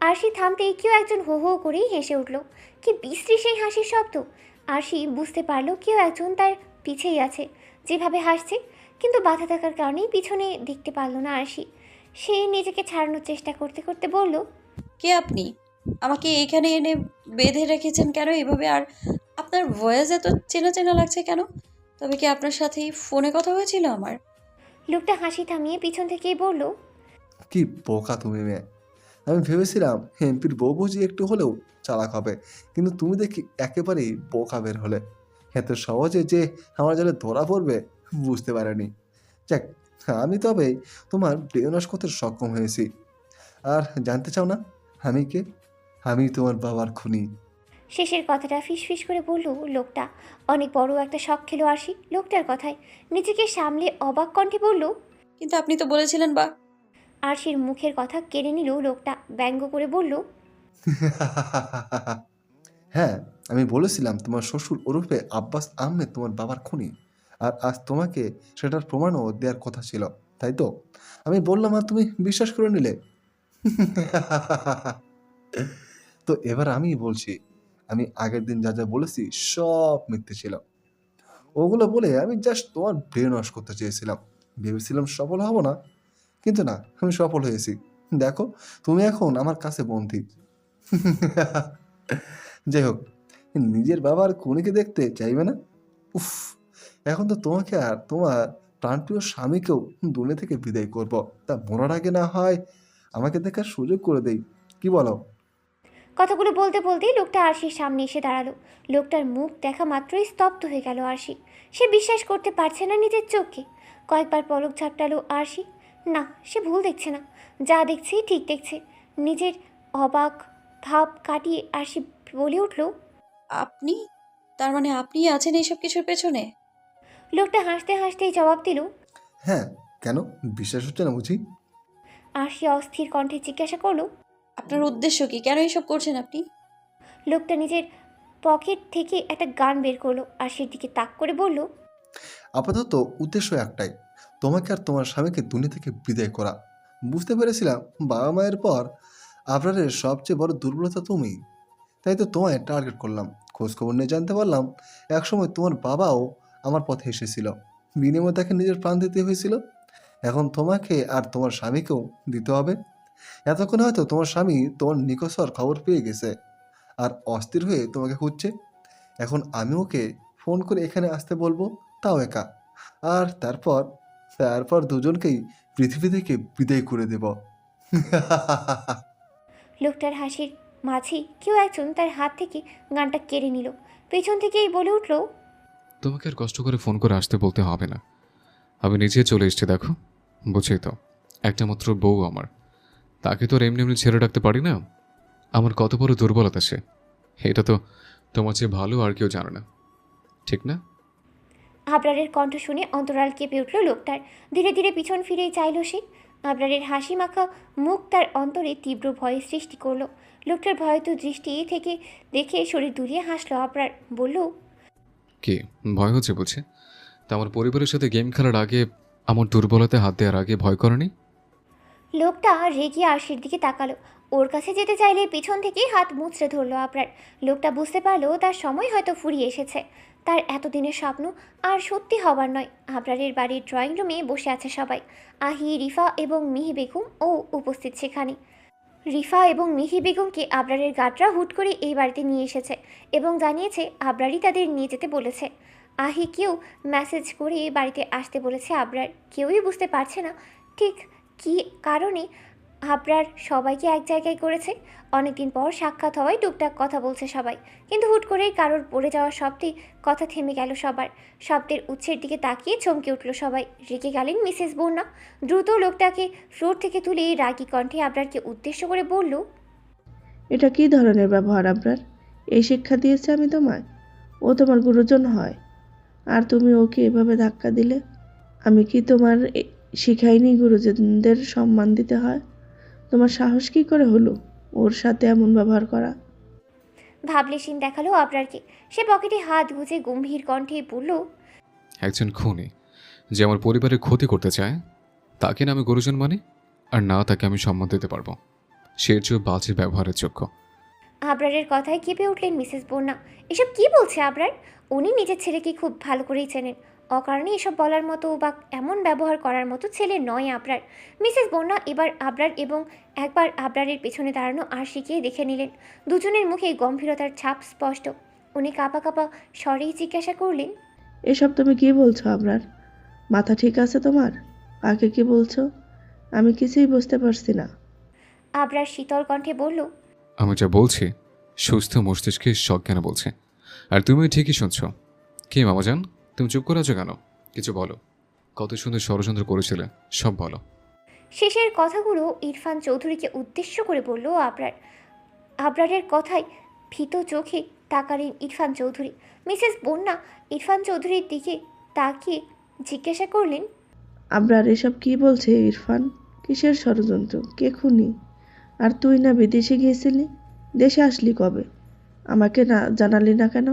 আরশি থামতেই কেউ একজন হো হো করেই হেসে উঠল। কি বিশ্রী সেই হাসির শব্দ! আরশি বুঝতে পারলো কেউ একজন তার পিছেই আছে, যেভাবে হাসছে। কিন্তু বাধা থাকার কারণেই পিছনে দেখতে পারল না আরশি। সে নিজেকে ছাড়ানোর চেষ্টা করতে করতে বলল, কে আপনি? আমাকে এখানে এনে বেঁধে রেখেছেন কেন এভাবে? আর আপনার ভয়েস এত চেনা চেনা লাগছে কেন? তবে কি আপনার সাথেই ফোনে কথা হয়েছিল আমার? লোকটা হাসি থামিয়ে পিছন থেকেই বলল, কি বোকা তুমি মেয়ে! আমি ভেবেছিলাম এমপির বউ বুঝি একটু হলেও চালাক হবে, কিন্তু তুমি দেখি একেবারেই বোকা বের হলে। এত সহজে যে আমার জালে ধরা পড়বে বুঝতে পারেনি। যাক, আমি তবে তোমার ব্রেনওয়াশ করতে সক্ষম হয়েছি। আর জানতে চাও না আমি কে? আমি তোমার বাবার খুনি। শেষের কথাটা ফিসফিস করে বলল লোকটা। অনেক বড় একটা শখ খেলো আরশি লোকটার কথায়। নিজেকে সামলে অবাক কণ্ঠে বলল, কিন্তু আপনি তো বলেছিলেন বা। আরশির মুখের কথা কেড়ে নিল লোকটা, ব্যঙ্গ করে বলল, হ্যাঁ, আমি বলেছিলাম তোমার শ্বশুর ওরফে আব্বাস আহমেদ তোমার বাবার খুনি। আর আজ তোমাকে সেটার প্রমাণও দেওয়ার কথা ছিল, তাই তো? আমি বললাম আর তুমি বিশ্বাস করে নিলে। তো এবার আমি বলছি, আমি আগের দিন যা যা বলেছি সব মিথ্যে ছিল। ওগুলো বলে আমি জাস্ট তোমার ব্রেন ওয়াশ করতে চেয়েছিলাম। ভেবেছিলাম সফল হব না, কিন্তু না, আমি সফল হয়েছি। দেখো, তুমি এখন আমার কাছে বন্দী। যাই হোক, নিজের বাবার খুনিকে দেখতে চাইবে না? উফ, এখন তো তোমাকে আর তোমার প্রাণপ্রিয় স্বামীকেও দুনিয়া থেকে বিদায় করব। তা মরার আগে না হয় আমাকে দেখার সুযোগ করে দেই, কি বলো? কথাগুলো বলতে বলতেই লোকটা আরশির সামনে এসে দাঁড়ালো। লোকটার মুখ দেখা মাত্রই স্তব্ধ হয়ে গেল আরশি। সে বিশ্বাস করতে পারছে না নিজের চোখকে। কয়েকবার পলক ঝাপটালো আরশি। না, সে ভুল দেখছে না, যা দেখছে ঠিক দেখছে। নিজের অবাক ভাব কাটিয়ে আরশি বলে উঠল, আপনি, তার মানে আপনি আছেন এইসব কিছুর পেছনে? লোকটা হাসতে হাসতেই জবাব দিল। হ্যাঁ, কেন বিশ্বাস হচ্ছে না বুঝি? আরশি অস্থির কণ্ঠে জিজ্ঞাসা করলো, আপনার উদ্দেশ্য কি? কেন এইসব করছেন আপনি? লোকটা নিজের পকেট থেকে একটা গান বের করলো, আরশির দিকে তাক করে বলল, আপাতত উদ্দেশ্য একটাই, তোমাকে আর তোমার স্বামীকে দুনিয়া থেকে বিদায় করা। বুঝতে পেরেছিলাম বাবা মায়ের পর আবরারের সবচেয়ে বড় দুর্বলতা তুমি। তাই তো তোমায় টার্গেট করলাম। খোঁজখবর নিয়ে জানতে পারলাম একসময় তোমার বাবাও আমার পথে এসেছিল, বিনিময়ে তাকে নিজের প্রাণ দিতে হয়েছিল। এখন তোমাকে আর তোমার স্বামীকেও দিতে হবে। এতক্ষণ হয়তো তোমার স্বামী তোমার নিখোঁজ খবর পেয়ে গেছে আর অস্থির হয়ে তোমাকে খুঁজছে। এখন আমি ওকে ফোন করে এখানে আসতে বলবো, তাও একা। আর তারপর তারপর দুজনকেই পৃথিবী থেকে বিদায় করে দেব। লোকটার হাসির মাঝে কেউ একজন তার হাত থেকে গানটা কেড়ে নিল। পেছন থেকেই বলে উঠল, তোমাকে আর কষ্ট করে ফোন করে আসতে বলতে হবে না, আমি নিজে চলে এসেছি। দেখো, বুঝেই তো, একটা মাত্র বউ আমার, তাকে তো আর এমনি এমনি ছেড়ে রাখতে পারি না। আমার কত বড় দুর্বলতা সে, এটা তো তোমার চেয়ে ভালো আর কেউ জানে না, ঠিক না? আবরারের কণ্ঠ শুনে অন্তরাল কেঁপে উঠল লোকটার। ধীরে ধীরে পিছন ফিরেই চাইল সে। আবরারের হাসি মাখা মুখ তার অন্তরে তীব্র ভয়ের সৃষ্টি করলো। লোকটার ভয়ত দৃষ্টি থেকে দেখে শরীর দুলিয়ে হাসলো আবরার। বলল, কি ভয় হচ্ছে বুঝে? তা আমার পরিবারের সাথে গেম খেলার আগে, আমার দুর্বলতায় হাত দেওয়ার আগে ভয় করেনি? লোকটা রেগে আরশির দিকে তাকালো। ওর কাছে যেতে চাইলে পিছন থেকেই হাত মুচড়ে ধরলো আবরার। লোকটা বুঝতে পারলো তার সময় হয়তো ফুরিয়ে এসেছে। তার এতদিনের স্বপ্ন আর সত্যি হবার নয়। আবরারের বাড়ির ড্রয়িং রুমে বসে আছে সবাই। আহি, রিফা এবং মিহি বেগম ও উপস্থিত সেখানে। রিফা এবং মিহি বেগমকে আবরারের গার্ডরা হুট করে এই বাড়িতে নিয়ে এসেছে এবং জানিয়েছে আবরারই তাদের নিয়ে যেতে বলেছে। আহিকেও মেসেজ করে বাড়িতে আসতে বলেছে আবরার। কেউই বুঝতে পারছে না ঠিক কী কারণে আবরার সবাইকে এক জায়গায় করেছে। অনেকদিন পর সাক্ষাৎ হওয়ায় টুকটাক কথা বলছে সবাই, কিন্তু হুট করেই কারোর পড়ে যাওয়া শব্দে কথা থেমে গেল সবার। শব্দের উৎসের দিকে তাকিয়ে চমকে উঠল সবাই। রেগে গেলেন মিসেস বন্যা। দ্রুত লোকটাকে ফ্লোর থেকে তুলে রাগী কণ্ঠে আবরারকে উদ্দেশ্য করে বলল, এটা কি ধরনের ব্যবহার আপনার? এই শিক্ষা দিয়েছে আমি তোমায়? ও তোমার গুরুজন হয়, আর তুমি ওকে এভাবে ধাক্কা দিলে? আমি কি তোমার শিখাইনি গুরুজনদের সম্মান দিতে হয়? তোমার সাহস কি করে হলো ওর সাথে এমন ব্যবহার করা? ভাবলেশীন দেখালো আবরারকে। সে পকেটে হাত গুজে গম্ভীর কণ্ঠে বলল, একজন খুনি যে আমার পরিবারের ক্ষতি করতে চায়, তাকে না আমি গুরুজন মানি, আর না তাকে আমি সম্মান দিতে পারবো। সে চেয়েও বাজে ব্যবহারের যোগ্য। আবরারের কথায় কেঁপে উঠলেন মিসেস বন্যা। এসব কি বলছে আবরার? উনি নিজের ছেলেকে খুব ভালো করেই চেনেন। অকারণে এসব বলার মতো বা এমন ব্যবহার করার মতো ছেলে নয় আবরার। মিসেস বন্যা এবার আবরার এবং একবার আবরারের পেছনে দাঁড়ানো আরশিকে দেখে নিলেন। দুজনের মুখে গম্ভীরতার ছাপ স্পষ্ট। উনি কাঁপা কাঁপা স্বরেই জিজ্ঞাসা করলেন, এসব তুমি কি বলছো আপনার? মাথা ঠিক আছে তোমার? কাকে কি বলছো? আমি কিছুই বুঝতে পারছি না। আবরার শীতল কণ্ঠে বলল, আমি যা বলছি সুস্থ মস্তিষ্কে সজ্ঞানে বলছে, আর তুমি ঠিকই শুনছো। কি মামাজান, তুমি চুপ করে আছো কেন? কিছু বলো। কত সুন্দর ষড়যন্ত্র করেছিলে সব বলো। শেষের কথাগুলো ইরফান চৌধুরীকে উদ্দেশ্য করে বলল আবরার। আবরারের কথায় ভীত চোখে তাকালেন ইরফান চৌধুরী। মিসেস বন্যা ইরফান চৌধুরীর দিকে তাকিয়ে জিজ্ঞাসা করলেন, আবরার এসব কি বলছে ইরফান? কিসের ষড়যন্ত্র? কে খুনি? আর তুই না বিদেশে গিয়েছিলি? দেশে আসলি কবে? আমাকে না জানালি না কেন?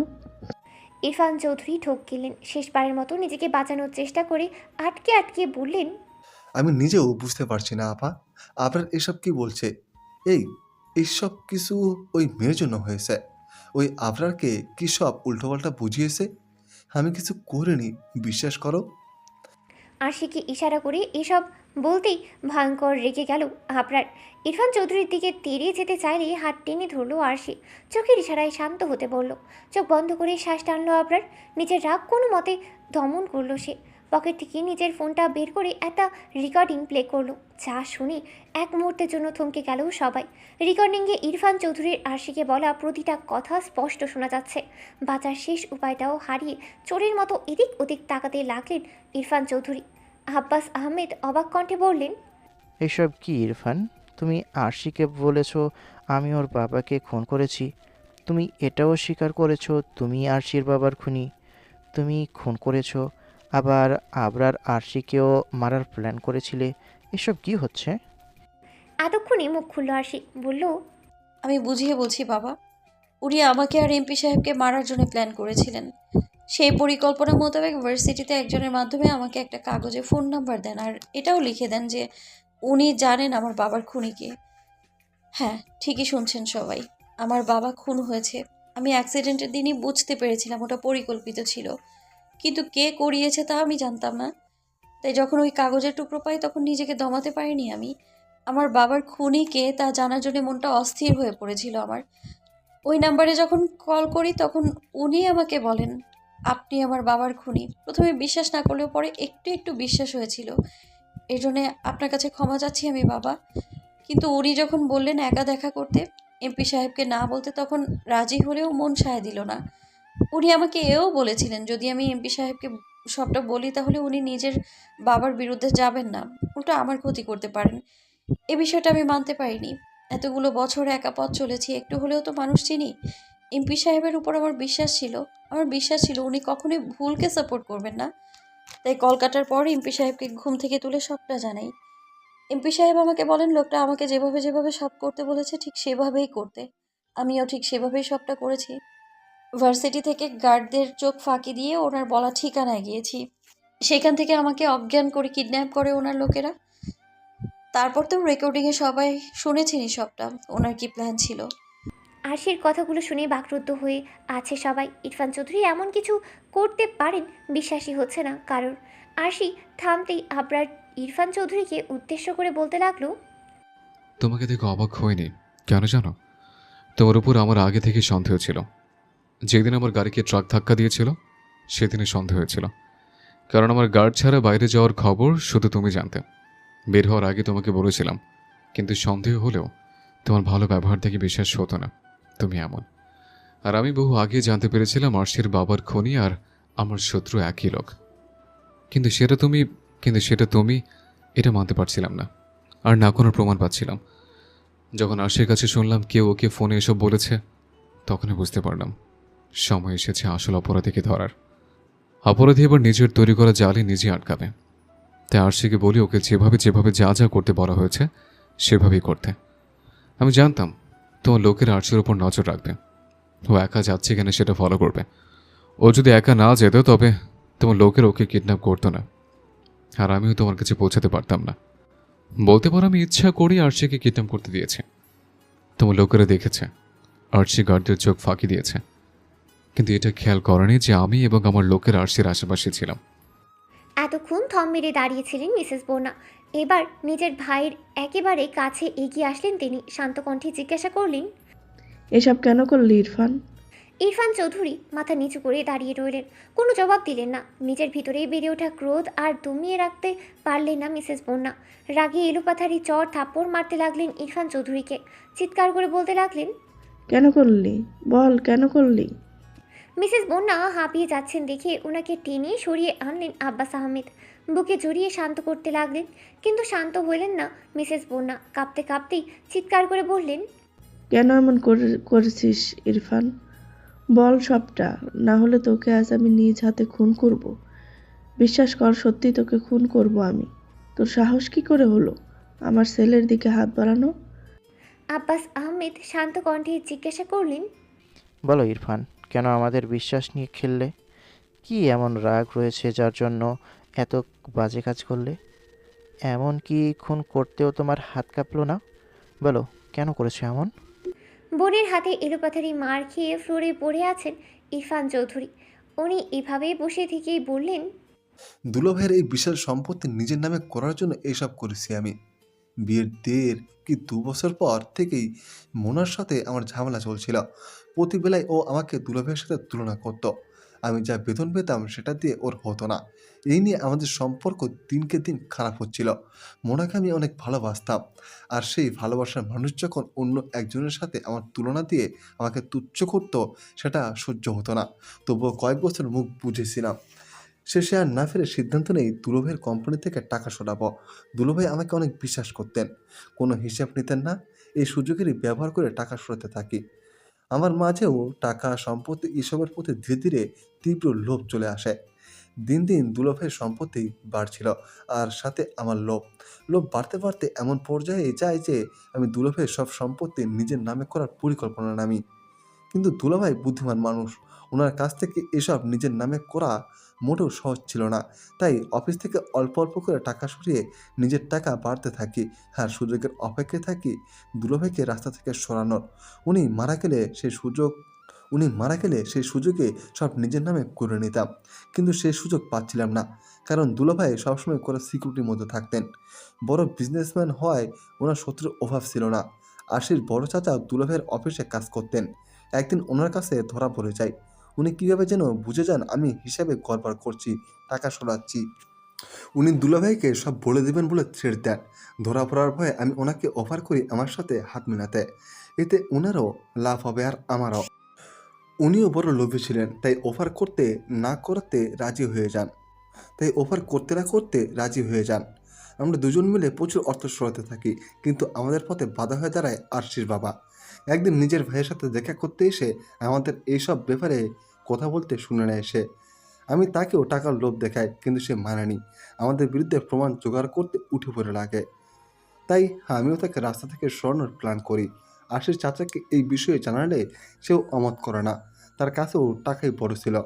ইরফান চৌধুরী ঠক গেলেন। শেষবারের মতো নিজেকে বাঁচানোর চেষ্টা করে আটকে আটকে বললেন, আমি নিজেও বুঝতে পারছি না আপা, আপনার এসব কি বলছে। এই এইসব কিছু ওই মেয়ের জন্য হয়েছে। ওই আপনারকে কি সব উল্টোপাল্টা বুঝিয়েছে। আমি কিছু করিনি, বিশ্বাস করো। আশিকে ইশারা করে এসব বলতেই ভয়ঙ্কর রেগে গেল আবরার। ইরফান চৌধুরীর দিকে তেড়ে যেতে চাইলে হাত টেনে ধরলো আরশি। চোখের ইশারায় শান্ত হতে বলল। চোখ বন্ধ করে শ্বাস টানলো আবরার। নিজের রাগ কোনো মতে দমন করলো সে। পকেট থেকে নিজের ফোনটা বের করে একটা রেকর্ডিং প্লে করলো। যা শুনে এক মুহূর্তের জন্য থমকে গেল সবাই। রেকর্ডিংয়ে ইরফান চৌধুরীর আরশিকে বলা প্রতিটা কথা স্পষ্ট শোনা যাচ্ছে। বাঁচার শেষ উপায়টাও হারিয়ে চোরের মতো এদিক ওদিক তাকাতে লাগলেন ইরফান চৌধুরী। আব্বাস আহমেদ অবাক কণ্ঠে বললেন, এসব কি ইরফান? তুমি আরশিকে বলেছ আমি ওর বাবাকে খুন করেছি। তুমি এটাও স্বীকার করেছো তুমি আরশির বাবার খুনি। তুমি খুন করেছো, আবার আবরার আরশিকেও মারার প্ল্যান করেছিলে। এসব কি হচ্ছে? এতক্ষণে মুখ খুলল আরশি। বলল, আমি বুঝিয়ে বলছি বাবা, উনি আমাকে আর এমপি সাহেবকে মারার জন্য প্ল্যান করেছিলেন। সেই পরিকল্পনা মোতাবেক ভার্সিটিতে একজনের মাধ্যমে আমাকে একটা কাগজে ফোন নাম্বার দেন, আর এটাও লিখে দেন যে উনি জানেন আমার বাবার খুনিকে। হ্যাঁ, ঠিকই শুনছেন সবাই, আমার বাবা খুন হয়েছে। আমি অ্যাক্সিডেন্টের দিনই বুঝতে পেরেছিলাম ওটা পরিকল্পিত ছিল, কিন্তু কে করিয়েছে তা আমি জানতাম না। তাই যখন ওই কাগজের টুকরো পাই তখন নিজেকে দমাতে পারিনি আমি। আমার বাবার খুনিকে তা জানার জন্য মনটা অস্থির হয়ে পড়েছিল আমার। ওই নাম্বারে যখন কল করি তখন উনি আমাকে বলেন আপনি আমার বাবার খুনি। প্রথমে বিশ্বাস না করলেও পরে একটু একটু বিশ্বাস হয়েছিল। এর জন্যে আপনার কাছে ক্ষমা চাচ্ছি আমি বাবা। কিন্তু উনি যখন বললেন একা দেখা করতে, এমপি সাহেবকে না বলতে, তখন রাজি হলেও মন সায় দিল না। উনি আমাকে এও বলেছিলেন যদি আমি এমপি সাহেবকে সবটা বলি তাহলে উনি নিজের বাবার বিরুদ্ধে যাবেন না, উল্টো আমার ক্ষতি করতে পারেন। এ বিষয়টা আমি মানতে পারিনি। এতগুলো বছর একা পথ চলেছি, একটু হলেও তো মানুষ চিনি। এমপি সাহেবের উপর আমার বিশ্বাস ছিল উনি কখনোই ভুলকে সাপোর্ট করবেন না। তাই কল কাটার পর এমপি সাহেবকে ঘুম থেকে তুলে সবটা জানাই। এমপি সাহেব আমাকে বলেন লোকটা আমাকে যেভাবে যেভাবে সব করতে বলেছে ঠিক সেভাবেই করতে। আমিও ঠিক সেভাবেই সবটা করেছি। ভার্সিটি থেকে গার্ডদের চোখ ফাঁকি দিয়ে ওনার বলা ঠিকানায় গিয়েছি। সেখান থেকে আমাকে অজ্ঞান করে কিডন্যাপ করে ওনার লোকেরা। তারপর তো রেকর্ডিংয়ে সবাই শুনেছেনই সবটা, ওনার কি প্ল্যান ছিল। আরশির কথাগুলো শুনে বাকরুদ্ধ হয়ে আছে সবাই। ইরফান চৌধুরী এমন কিছু করতে পারেন বিশ্বাসই হচ্ছে না কারোর। আরশি থামতেই আবরার ইরফান চৌধুরীকে উদ্দেশ্য করে বলতে লাগলো, তোমাকে দেখে অবাক হয়নি কেন জানো? তোমার উপর আমার আগে থেকে সন্দেহ ছিল। যেদিন আমার গাড়িকে ট্রাক ধাক্কা দিয়েছিল সেদিনে সন্দেহ হয়েছিল, কারণ আমার গার্ড ছাড়া বাইরে যাওয়ার খবর শুধু তুমি জানতে। বের হওয়ার আগে তোমাকে বলেছিলাম, কিন্তু সন্দেহ হলেও তোমার ভালো ব্যবহার দেখে বিশ্বাস হতো না তুমি এমন। আর আমি বহু আগে জানতে পেরেছিলাম আরশির বাবার খনি আর আমার শত্রু একই লোক। কিন্তু সেটা তুমি এটা মানতে পারছিলাম না, আর না কোনো প্রমাণ পাচ্ছিলাম। যখন আরশির কাছে শুনলাম কেউ ওকে ফোনে এসব বলেছে, তখনই বুঝতে পারলাম সময় এসেছে আসল অপরাধীকে ধরার। অপরাধী এবার নিজের তৈরি করা জালে নিজে আটকাবে। তাই আরশিকে বলি ওকে যেভাবে যেভাবে যা যা করতে বলা হয়েছে সেভাবেই করতে। আমি জানতাম তোমার লোকের আরশির উপর নজর রাখবে, ও একা যাচ্ছে কিনা সেটা ফলো করবে। ও যদি একা না যেত তবে তোমার লোকের ওকে কিডন্যাপ করতো না, আর আমিও তোমার কাছে পৌঁছাতে পারতাম না। বলতে পারো আমি ইচ্ছা করি আরশিকে কিডন্যাপ করতে দিয়েছে। তোমার লোকেরা দেখেছে আরশি গার্ডদের চোখ ফাঁকি দিয়েছে, কিন্তু এটা খেয়াল করেনি যে আমি এবং আমার লোকের আরশির আশেপাশে ছিলাম। এতক্ষণ থম মেরে দাঁড়িয়েছিলেন মিসেস বোনা। এবার নিজের ভাইয়ের একেবারে কাছে এগিয়ে আসলেন তিনি। শান্ত কণ্ঠে জিজ্ঞাসা করলেন, এসব কেন করলি ইরফান? ইরফান চৌধুরী মাথা নিচু করে দাঁড়িয়ে রইলেন, কোনো জবাব দিলেন না। নিজের ভিতরেই বেড়ে ওঠা ক্রোধ আর দমিয়ে রাখতে পারলেন না মিসেস বন্যা। রাগে এলোপাথারি চর থাপ্পড় মারতে লাগলেন ইরফান চৌধুরীকে। চিৎকার করে বলতে লাগলেন, কেন করলি? বল কেন করলি? মিসেস বন্যা হাঁপিয়ে যাচ্ছেন দেখে ওনাকে টেনে সরিয়ে আনলেন আব্বাস আহমেদ। বুকে জড়িয়ে শান্ত করতে লাগলেন, কিন্তু শান্ত হইলেন না মিসেস বন্যা। কাঁপতে কাঁপতেই চিৎকার করে বললেন, কেন এমন করেছিস ইরফান? বল সবটা, না হলে তোকে আজ আমি নিজ হাতে খুন করব। বিশ্বাস কর, সত্যি তোকে খুন করব আমি। তোর সাহস কি করে হলো আমার ছেলের দিকে হাত বাড়ানো? আব্বাস আহমেদ শান্ত কণ্ঠে জিজ্ঞাসা করলেন, বলো ইরফান, কেন আমাদের বিশ্বাস নিয়ে খেললে? কি এমন রাগ রয়েছে যার জন্য এত বাজে কাজ করলে? এমন কি খুন করতেও তোমার হাত কাঁপলো না? বলো, কেন করেছো এমন? বোনের হাতে এলোপাথারি মার খেয়ে ফ্লোরে পড়ে আছেন ইরফান চৌধুরী। উনি এভাবে বসে থেকেই বললেন, দুলাভাইয়ের এই বিশাল সম্পত্তি নিজের নামে করার জন্য এইসব করেছি আমি। বিয়ের 1.5-2 বছর পর থেকেই মোনার সাথে আমার ঝামেলা চলছিল। প্রতিবেলায় ও আমাকে দুলাভাইয়ের সাথে তুলনা করত। আমি যা বেতন পেতাম সেটা দিয়ে ওর হতো না। এই নিয়ে আমাদের সম্পর্ক দিনকে দিন খারাপ হচ্ছিল। মোনাকে আমি অনেক ভালোবাসতাম, আর সেই ভালোবাসার মানুষ যখন অন্য একজনের সাথে আমার তুলনা দিয়ে আমাকে তুচ্ছ করতো, সেটা সহ্য হতো না। তবুও কয়েক বছর মুখ বুঝেছিলাম। শেষে আর না ফেরে সিদ্ধান্ত নেই দুলাভাইয়ের কোম্পানি থেকে টাকা সরাবো। দুলাভাই আমাকে অনেক বিশ্বাস করতেন, কোনো হিসাব নিতেন না। এই সুযোগেরই ব্যবহার করে টাকা সরাতে থাকি। আমার মাঝেও টাকা, সম্পত্তি এসবের প্রতি ধীরে ধীরে তীব্র লোভ চলে আসে। দিন দিন দুলাভাইয়ের সম্পত্তি বাড়ছিল, আর সাথে আমার লোভ বাড়তে বাড়তে এমন পর্যায়ে যায় যে আমি দুলাভাইয়ের সব সম্পত্তি নিজের নামে করার পরিকল্পনা নামি। কিন্তু দুলাভাই বুদ্ধিমান মানুষ, ওনার কাছ থেকে এসব নিজের নামে করা মোটেও সহজ ছিল না। তাই অফিস থেকে অল্প অল্প করে টাকা সরিয়ে নিজের টাকা বাড়তে থাকি, আর সুযোগের অপেক্ষায় থাকি দুলাভাইকে রাস্তা থেকে সরানোর। উনি মারা গেলে সেই সুযোগে সব নিজের নামে করে নিতাম। কিন্তু সেই সুযোগ পাচ্ছিলাম না, কারণ দুলাভাই সবসময় করে সিকিউরিটির মধ্যে থাকতেন। বড় বিজনেসম্যান হওয়ায় ওনার শত্রুর অভাব ছিল না। আশির বড় চাচা দুলাভাইয়ের অফিসে কাজ করতেন। একদিন ওনার কাছে ধরা পড়ে যায়। উনি কীভাবে যেন বুঝে যান আমি হিসাবে গড়বড় করছি, টাকা সরাচ্ছি। উনি দুলাভাইকে সব বলে দেবেন বলে থ্রেট দেন। ধরা পড়ার ভয়ে আমি ওনাকে অফার করি আমার সাথে হাত মেলাতে। এতে ওনারও লাভ হবে আর আমারও। উনিও বড় লোভী ছিলেন, তাই অফার করতে না করতে রাজি হয়ে যান। আমরা দুজন মিলে প্রচুর অর্থ সরাতে থাকি, কিন্তু আমাদের পথে বাধা হয়ে দাঁড়ায় আরশির বাবা। একদিন নিজের ভাইয়ের সাথে দেখা করতে এসে আমাদের এইসব ব্যাপারে কথা বলতে শুনে নেয় সে। আমি তাকেও টাকার লোভ দেখাই, কিন্তু সে মানেনি। আমাদের বিরুদ্ধে প্রমাণ জোগাড় করতে উঠে পড়ে লাগে। তাই আমিও তাকে রাস্তা থেকে সরানোর প্ল্যান করি। আশির চাচাকে এই বিষয়ে জানালে সেও অমত করে না। তার কাছেও টাকাই বড় ছিল।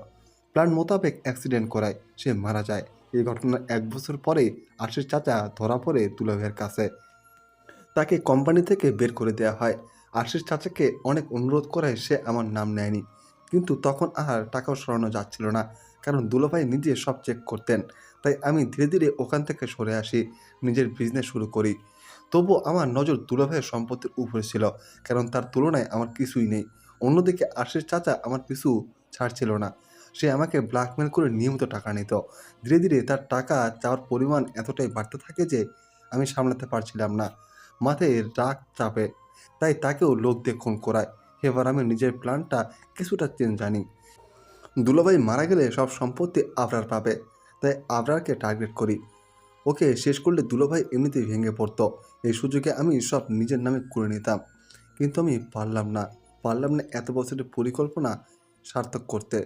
প্ল্যান মোতাবেক অ্যাক্সিডেন্ট করায় সে মারা যায়। এই ঘটনার 1 বছর পরে আশির চাচা ধরা পড়ে দুলাভাইয়ের কাছে। তাকে কোম্পানি থেকে বের করে দেওয়া হয়। আশিস চাচাকে অনেক অনুরোধ করায় সে আমার নাম নেয়নি, কিন্তু তখন আর টাকাও সরানো যাচ্ছিল না, কারণ দুলাভাই নিজে সব চেক করতেন। তাই আমি ধীরে ধীরে ওখান থেকে সরে আসি, নিজের বিজনেস শুরু করি। তবুও আমার নজর দুলাভাইয়ের সম্পত্তির উপরে ছিল, কারণ তার তুলনায় আমার কিছুই নেই। অন্যদিকে আশিস চাচা আমার পিছু ছাড়ছিল না। সে আমাকে ব্ল্যাকমেল করে নিয়মিত টাকা নিত। ধীরে ধীরে তার টাকা চাওয়ার পরিমাণ এতটাই বাড়তে থাকে যে আমি সামলাতে পারছিলাম না। মাথায় রাগ চাপে, তাই তাকেও লোক দিয়ে খুন করায়। এবার আমি নিজের প্ল্যানটা কিছুটা চেঞ্জ জানি। দুলাভাই মারা গেলে সব সম্পত্তি আবরার পাবে, তাই আবরারকে টার্গেট করি। ওকে শেষ করলে দুলাভাই এমনিতেই ভেঙে পড়তো। এই সুযোগে আমি সব নিজের নামে করে নিতাম, কিন্তু আমি পারলাম না এত বছরের পরিকল্পনা সার্থক করতে।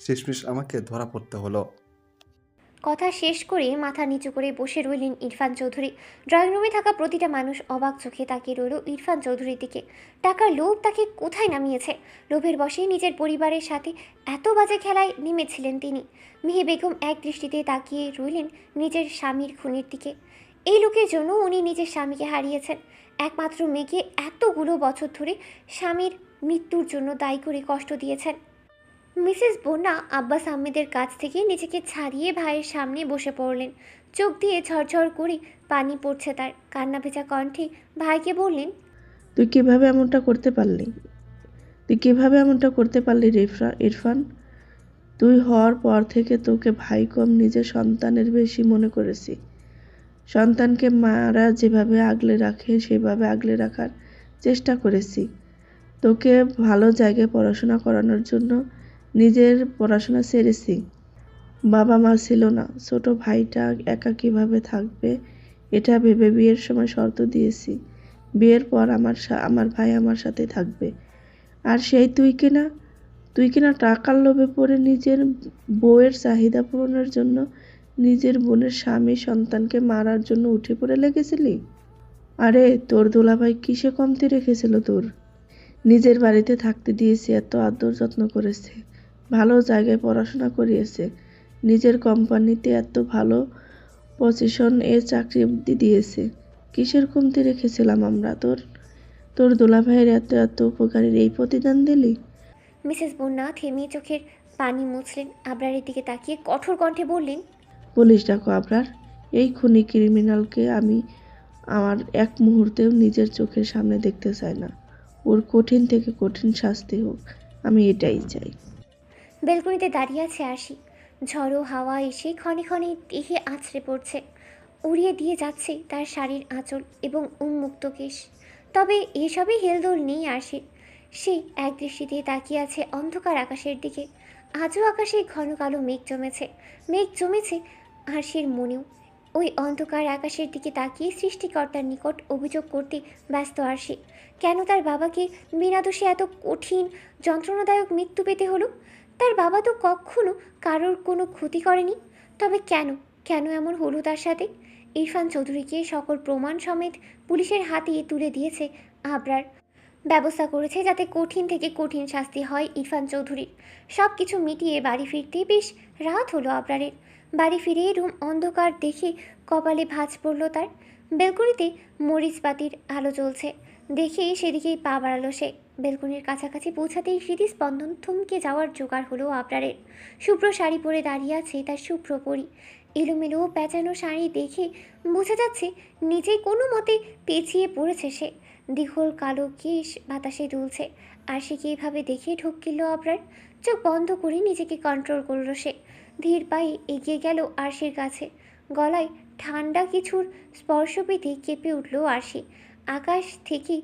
শেষমেশ আমাকে ধরা পড়তে হলো। কথা শেষ করে মাথা নিচু করে বসে রইলেন ইরফান চৌধুরী। ড্রয়িং রুমে থাকা প্রতিটা মানুষ অবাক চোখে তাকিয়ে রইল ইরফান চৌধুরীর দিকে। টাকার লোভ তাকে কোথায় নামিয়েছে? লোভের বশেই নিজের পরিবারের সাথে এত বাজে খেলায় নেমেছিলেন তিনি। মেহে বেগম এক দৃষ্টিতে তাকিয়ে রইলেন নিজের স্বামীর খুনের দিকে। এই লোকের জন্য উনি নিজের স্বামীকে হারিয়েছেন। একমাত্র মেয়েকে এতগুলো বছর ধরে স্বামীর মৃত্যুর জন্য দায়ী করে কষ্ট দিয়েছেন। মিসেস বন্যা আব্বাস আহমেদের কাছ থেকে নিজেকে ছাড়িয়ে ভাইয়ের সামনে বসে পড়লেন। চোখ দিয়ে ঝরঝর করে পানি পড়ছে তার। কান্না ভেজা কণ্ঠে ভাইকে বললেন, তুই কিভাবে এমনটা করতে পারলি ইরফান? তুই হওয়ার পর থেকে তোকে ভাই কম, নিজের সন্তানের বেশি মনে করেছি। সন্তানকে মারা যেভাবে আগলে রাখে সেভাবে আগলে রাখার চেষ্টা করেছি। তোকে ভালো জায়গায় পড়াশোনা করানোর জন্য নিজের পড়াশোনা ছেড়েছি। বাবা মা ছিল না, ছোট ভাইটা একা কিভাবে থাকবে এটা ভেবে বিয়ের সময় শর্ত দিয়েছি। বিয়ের পর আমার ভাই আমার সাথে থাকবে। আর সেই তুই কিনা টাকার লোভে পড়ে নিজের বউয়ের চাহিদা পূরণের জন্য নিজের বোনের স্বামী সন্তানকে মারার জন্য উঠে পড়ে লেগেছিলি। আরে তোর দুলাভাই কিসে কমতি রেখেছিল তোর? নিজের বাড়িতে থাকতে দিয়েছে, এত আদর যত্ন করেছে, ভালো জায়গায় পড়াশোনা করিয়েছে, নিজের কোম্পানিতে এত ভালো পজিশন এ চাকরি অবধি দিয়েছে। কিসের কমতি রেখেছিলাম আমরা তোর দুলাভাইয়ের এত এত উপকারের এই প্রতিদান দিলি? মিসেস বন্যা থেমে চোখের পানি মুছলেন, আবরারের দিকে তাকিয়ে কঠোর কণ্ঠে বললেন, পুলিশ ডাকো আবরার। এই খুনি ক্রিমিনালকে আমি আমার এক মুহূর্তেও নিজের চোখের সামনে দেখতে চাই না। ওর কঠিন থেকে কঠিন শাস্তি হোক, আমি এটাই চাই। বেলকনিতে দাঁড়িয়ে আছে আরশি। ঝড়ো হাওয়া এসে ক্ষণে ক্ষণে দেহে আছড়ে পড়ছে, উড়িয়ে দিয়ে যাচ্ছে তার শাড়ির আঁচল এবং উন্মুক্ত কেশ। তবে এসবই হেলদোল নেই আরশির। সে এক দৃষ্টিতে তাকিয়ে আছে অন্ধকার আকাশের দিকে। আজও আকাশে ঘন কালো মেঘ জমেছে আরশির মনেও। ওই অন্ধকার আকাশের দিকে তাকিয়ে সৃষ্টিকর্তার নিকট অভিযোগ করতে ব্যস্ত আরশি। কেন তার বাবাকে বিনা দোষে এত কঠিন যন্ত্রণাদায়ক মৃত্যু পেতে হলো? তার বাবা তো কখনো কারোর কোনো ক্ষতি করেনি। তবে কেন এমন হলো তার সাথে? ইরফান চৌধুরীকে সকল প্রমাণ সমেত পুলিশের হাতে তুলে দিয়েছে আবরার। ব্যবস্থা করেছে যাতে কঠিন থেকে কঠিন শাস্তি হয় ইরফান চৌধুরীর। সব কিছু মিটিয়ে বাড়ি ফিরতে বেশ রাত হলো আবরারের। বাড়ি ফিরে রুম অন্ধকার দেখে কপালে ভাঁজ পড়ল তার। বেলকনিতে মরিচ বাতির আলো জ্বলছে দেখে সেদিকেই পা বাড়ালো সে। বেলকনির কাছাকাছি পৌঁছাতেই স্মৃতিস্পন্দন থমকে যাওয়ার জোগাড় হলো আবরারের। শুভ্র শাড়ি পরে দাঁড়িয়ে আছে তার শুভ্র পরি। এলোমেলো প্যাঁচানো শাড়ি দেখে বোঝা যাচ্ছে নিজেই কোনো মতে পেঁচিয়ে পড়েছে সে। দীঘল কালো কেশ বাতাসে দুলছে। আরশিকে এভাবে দেখে ঢোক গেল আবরার। চোখ বন্ধ করে নিজেকে কন্ট্রোল করলো সে। ধীর পায়ে এগিয়ে গেল আরশির কাছে। গলায় ঠান্ডা কিছুর স্পর্শ পেতে কেঁপে উঠল আরশি। আকাশ থেকে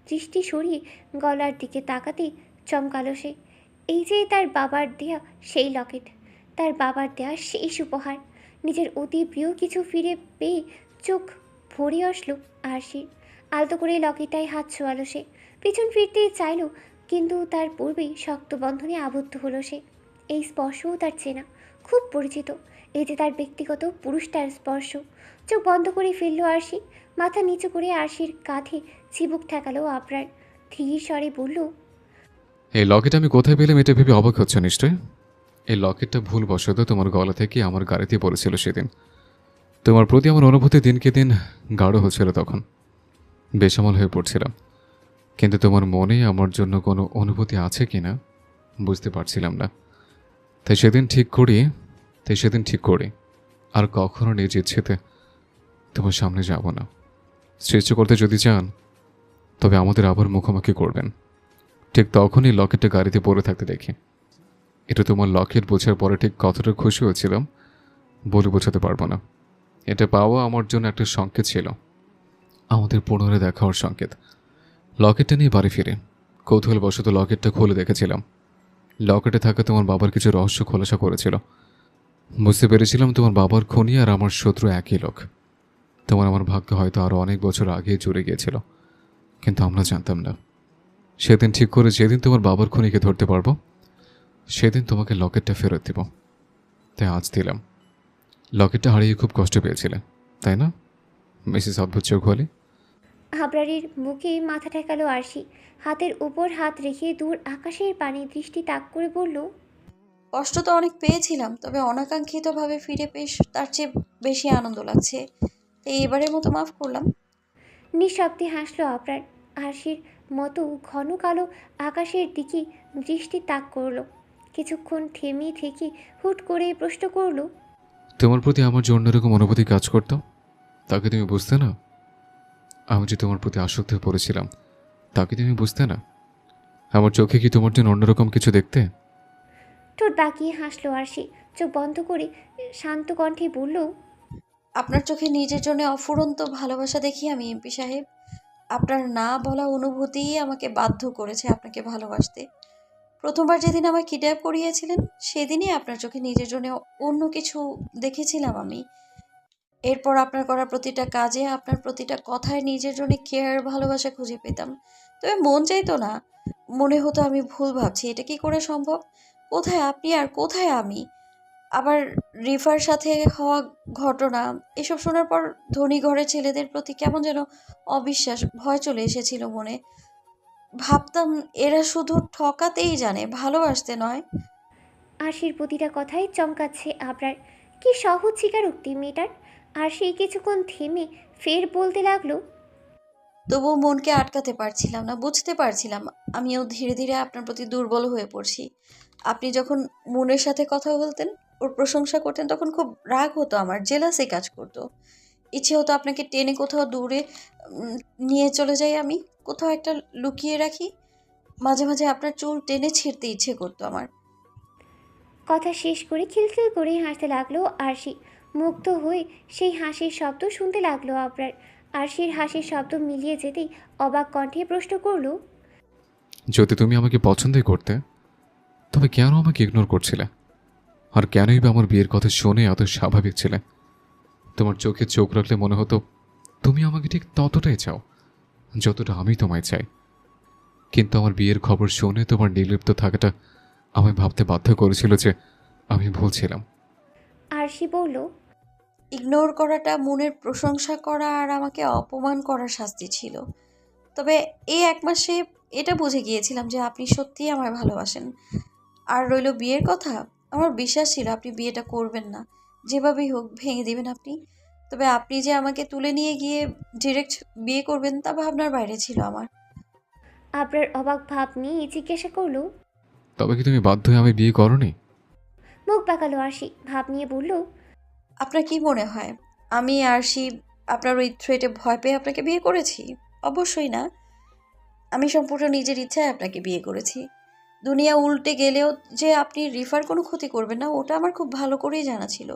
দৃষ্টি সরিয়ে গলার দিকে তাকাতেই চমকালো সে। এই যে তার বাবার দেয়া সেই লকেট, তার বাবার দেয়া সেই উপহার। নিজের অতি প্রিয় কিছু ফিরে পেয়ে চোখ ভরে আসলো আরশির। আলতো করে লকেটটায় হাত ছোঁয়ালো সে। পিছন ফিরতে চাইল, কিন্তু তার পূর্বেই শক্ত বন্ধনে আবদ্ধ হলো সে। এই স্পর্শও তার চেনা, খুব পরিচিত। এই যে তার ব্যক্তিগত পুরুষটার স্পর্শ। চোখ বন্ধ করে ফেললো আরশি। মাথা নিচু করে আরশির কাঁধে চিবুক ঠেকালো আবরার। ধীর স্বরে বলল, এই লকেট আমি কোথায় পেলাম এটা ভেবে অবাক হচ্ছে নিশ্চয়। এই লকেটটা ভুলবশত তোমার গলা থেকে আমার গাড়িতে পড়েছিল সেদিন। তোমার প্রতি আমার অনুভূতি দিনকে দিন গাঢ় হচ্ছিল, তখন বেসামাল হয়ে পড়ছিলাম। কিন্তু তোমার মনে আমার জন্য কোনো অনুভূতি আছে কি না বুঝতে পারছিলাম না। তাই সেদিন ঠিক করি আর কখনো নিজ ইচ্ছেতে তোমার সামনে যাব না। সৃষ্টি করতে যদি চান তবে আমাদের আবার মুখোমুখি করবেন। ঠিক তখনই লকেটটা গাড়িতে পড়ে থাকতে দেখি। এটা তোমার লকেট বোঝার পরে ঠিক কতটা খুশি হয়েছিলাম বলে বোঝাতে পারবো না। এটা পাওয়া আমার জন্য একটা সংকেত ছিল, আমাদের পুনরায় দেখা হওয়ার সংকেত। লকেটটা নিয়ে বাড়ি ফিরে কৌতূহলবশত লকেটটা খুলে দেখেছিলাম। লকেটে থাকা তোমার বাবার কিছু রহস্য খোলাসা করেছিল। বুঝতে পেরেছিলাম তোমার বাবার খুনি আর আমার শত্রু একই লোক। আমার ভাগ্য হয়তো আরও অনেক বছর আগে জুড়ে গিয়েছিল, কিন্তু আমরা জানতাম না। সেদিন ঠিক করে যেদিন তোমার বাবার খুনিকে ধরতে পারবো সেদিন তোমাকে লকেটটা ফেরত দেব। তাই আজ দিলাম। লকেটটা হারিয়ে খুব কষ্ট পেয়েছিলে তাই না মিসেস অদ্ভুত চৌঘলি? আবরারের বুকে মাথা ঠেকালো আরশি। হাতের উপর হাত রেখে দূর আকাশের পানে দৃষ্টি তাক করে বলল, কষ্ট তো অনেক পেয়েছিলাম, তবে অনাকাঙ্ক্ষিতভাবে ফিরে পেয়ে তার চেয়ে বেশি আনন্দ লাগছে। তাই এবারের মতো মাফ করলাম। নিঃশব্দে হাসলো আবরার। আরশির মতো ঘন কালো আকাশের দিকে দৃষ্টি তাক করলো। কিছুক্ষণ থেমে থেকে হুট করে প্রশ্ন করলো, তোমার প্রতি আমার যে অন্যরকম অনুভূতি কাজ করতো তাকে তুমি বুঝতে না? আমি যে তোমার প্রতি আসক্ত হয়ে পড়েছিলাম তাকে তুমি বুঝতে না? আমার চোখে কি তোমার জন্য অন্যরকম কিছু দেখতে? ঠোঁট বাঁকিয়ে হাসলো আরশি। চোখ বন্ধ করে শান্ত কণ্ঠে বলল, আপনার চোখে নিজের জন্য অফুরন্ত ভালোবাসা দেখি আমি এমপি সাহেব। আপনার না বলা অনুভূতিই আমাকে বাধ্য করেছে আপনাকে ভালোবাসতে। প্রথমবার যেদিন আমায় কিডন্যাপ করিয়েছিলেন সেদিনই আপনার চোখে নিজের জন্য অন্য কিছু দেখেছিলাম আমি। এরপর আপনার করা প্রতিটা কাজে, আপনার প্রতিটা কথায় নিজের জন্য কেয়ার, ভালোবাসা খুঁজে পেতাম। তবে মন চাইতো না, মনে হতো আমি ভুল ভাবছি, এটা কি করে সম্ভব? কোথায় আপনি আর কোথায় আমি? আবার রিফার সাথে হওয়া ঘটনা, এসব শোনার পর ধনী ঘরের ছেলেদের প্রতি কেমন যেন অবিশ্বাস, ভয় চলে এসেছিল মনে। ভাবতাম এরা শুধু ঠকাতেই জানে, ভালোবাসতে নয়। আরশির প্রতিটা কথাই চমকাচ্ছে আবরার। কি সহজ স্বীকারোক্তি মেয়েটার। আর সেই কিছুক্ষণ থেমে ফের বলতে লাগলো, তবুও মনকে আটকাতে পারছিলাম না, বুঝতে পারছিলাম আমিও ধীরে ধীরে আপনার প্রতি দুর্বল হয়ে পড়ছি। আপনি যখন মনের সাথে কথা বলতেন, ওর প্রশংসা করতেন, তখন খুব রাগ হতো, আমার জেলাসি কাজ করতো। ইচ্ছে হতো আপনাকে টেনে কোথাও দূরে নিয়ে চলে যাই, আমি কোথাও একটা লুকিয়ে রাখি। মাঝে মাঝে আপনার চুল টেনে ছিঁড়তে ইচ্ছে করতো আমার। কথা শেষ করে খিলখিল করে হাসতে লাগলো আরশি। মুগ্ধ হয়ে সেই হাসির শব্দ শুনতে লাগলো আবরার। আরশির হাসির শব্দ মিলিয়ে যেতেই অবাক কণ্ঠে প্রশ্ন করলো, যদি তুমি আমাকে পছন্দই করতে, তবে কেন আমাকে ইগনোর করছিলে? আর কেনই বা আমার বিয়ের কথা শুনে এত স্বাভাবিক ছিলে? তোমার চোখে চোখ রাখলে মনে হতো তুমি আমাকে ঠিক ততটাই চাও যতটা আমি তোমায় চাই। কিন্তু আমার বিয়ের খবর শুনে তোমার নির্লিপ্ত থাকাটা আমায় ভাবতে বাধ্য করেছিল যে আমি ভুল ছিলাম। আরশি বলল, ইগনোর করাটা মনের প্রশংসা করা আর আমাকে অপমান করার শাস্তি ছিল। তবে এই 1 মাসে এটা বুঝে গিয়েছিলাম যে আপনি সত্যিই আমায় ভালোবাসেন। আর রইল বিয়ের কথা, আমার বিশ্বাস ছিল আপনি বিয়েটা করবেন না, যেভাবেই হোক ভেঙে দিবেন আপনি। তবে আপনি যে আমাকে তুলে নিয়ে গিয়ে ডিরেক্ট বিয়ে করবেন তা ভাবনার বাইরে ছিল আমার। আবরার অবাক ভাব নিয়ে জিজ্ঞাসা করলো, তবে কি তুমি বাধ্য হয়ে আমি বিয়ে করনি? মুখ বাঁকালো আরশি, ভাব নিয়ে বলল, আপনার কি মনে হয় আমি আর শিব আপনার ওই থ্রেটে ভয় পেয়ে আপনাকে বিয়ে করেছি? অবশ্যই না। আমি সম্পূর্ণ নিজের ইচ্ছায় আপনাকে বিয়ে করেছি। দুনিয়া উল্টে গেলেও যে আপনি রিফার কোনো ক্ষতি করবেন না, ওটা আমার খুব ভালো করেই জানা ছিল।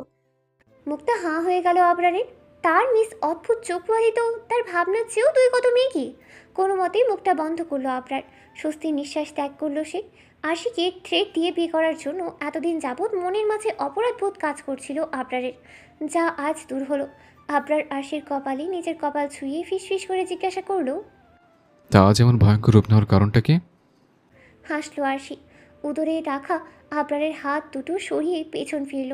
মুখটা হাঁ হয়ে গেল আবরারের। তার মিস অদ্ভুত চোখওয়ালি তো তার ভাবনার চেয়েও 2 কদম এগিয়ে। কোনো মতেই মুখটা বন্ধ করলো আবরার। স্বস্তির নিঃশ্বাস ত্যাগ করলো সে। আশিকে থ্রেট দিয়ে বিয়ে করার জন্য এতদিন যাবৎ মনের মাঝে অপরাধবোধ কাজ করছিল আবরারের, যা আজ দূর হলো। আবরার আশির কপালে নিজের কপাল ছুঁয়ে ফিসফিস করে জিজ্ঞাসা করলো, তা আজ এমন ভয়ঙ্কর রূপ নেওয়ার কারণটা কি? হাসলো আরশি। উদরে রাখা আবরারের হাত দুটো সরিয়ে পেছন ফিরল।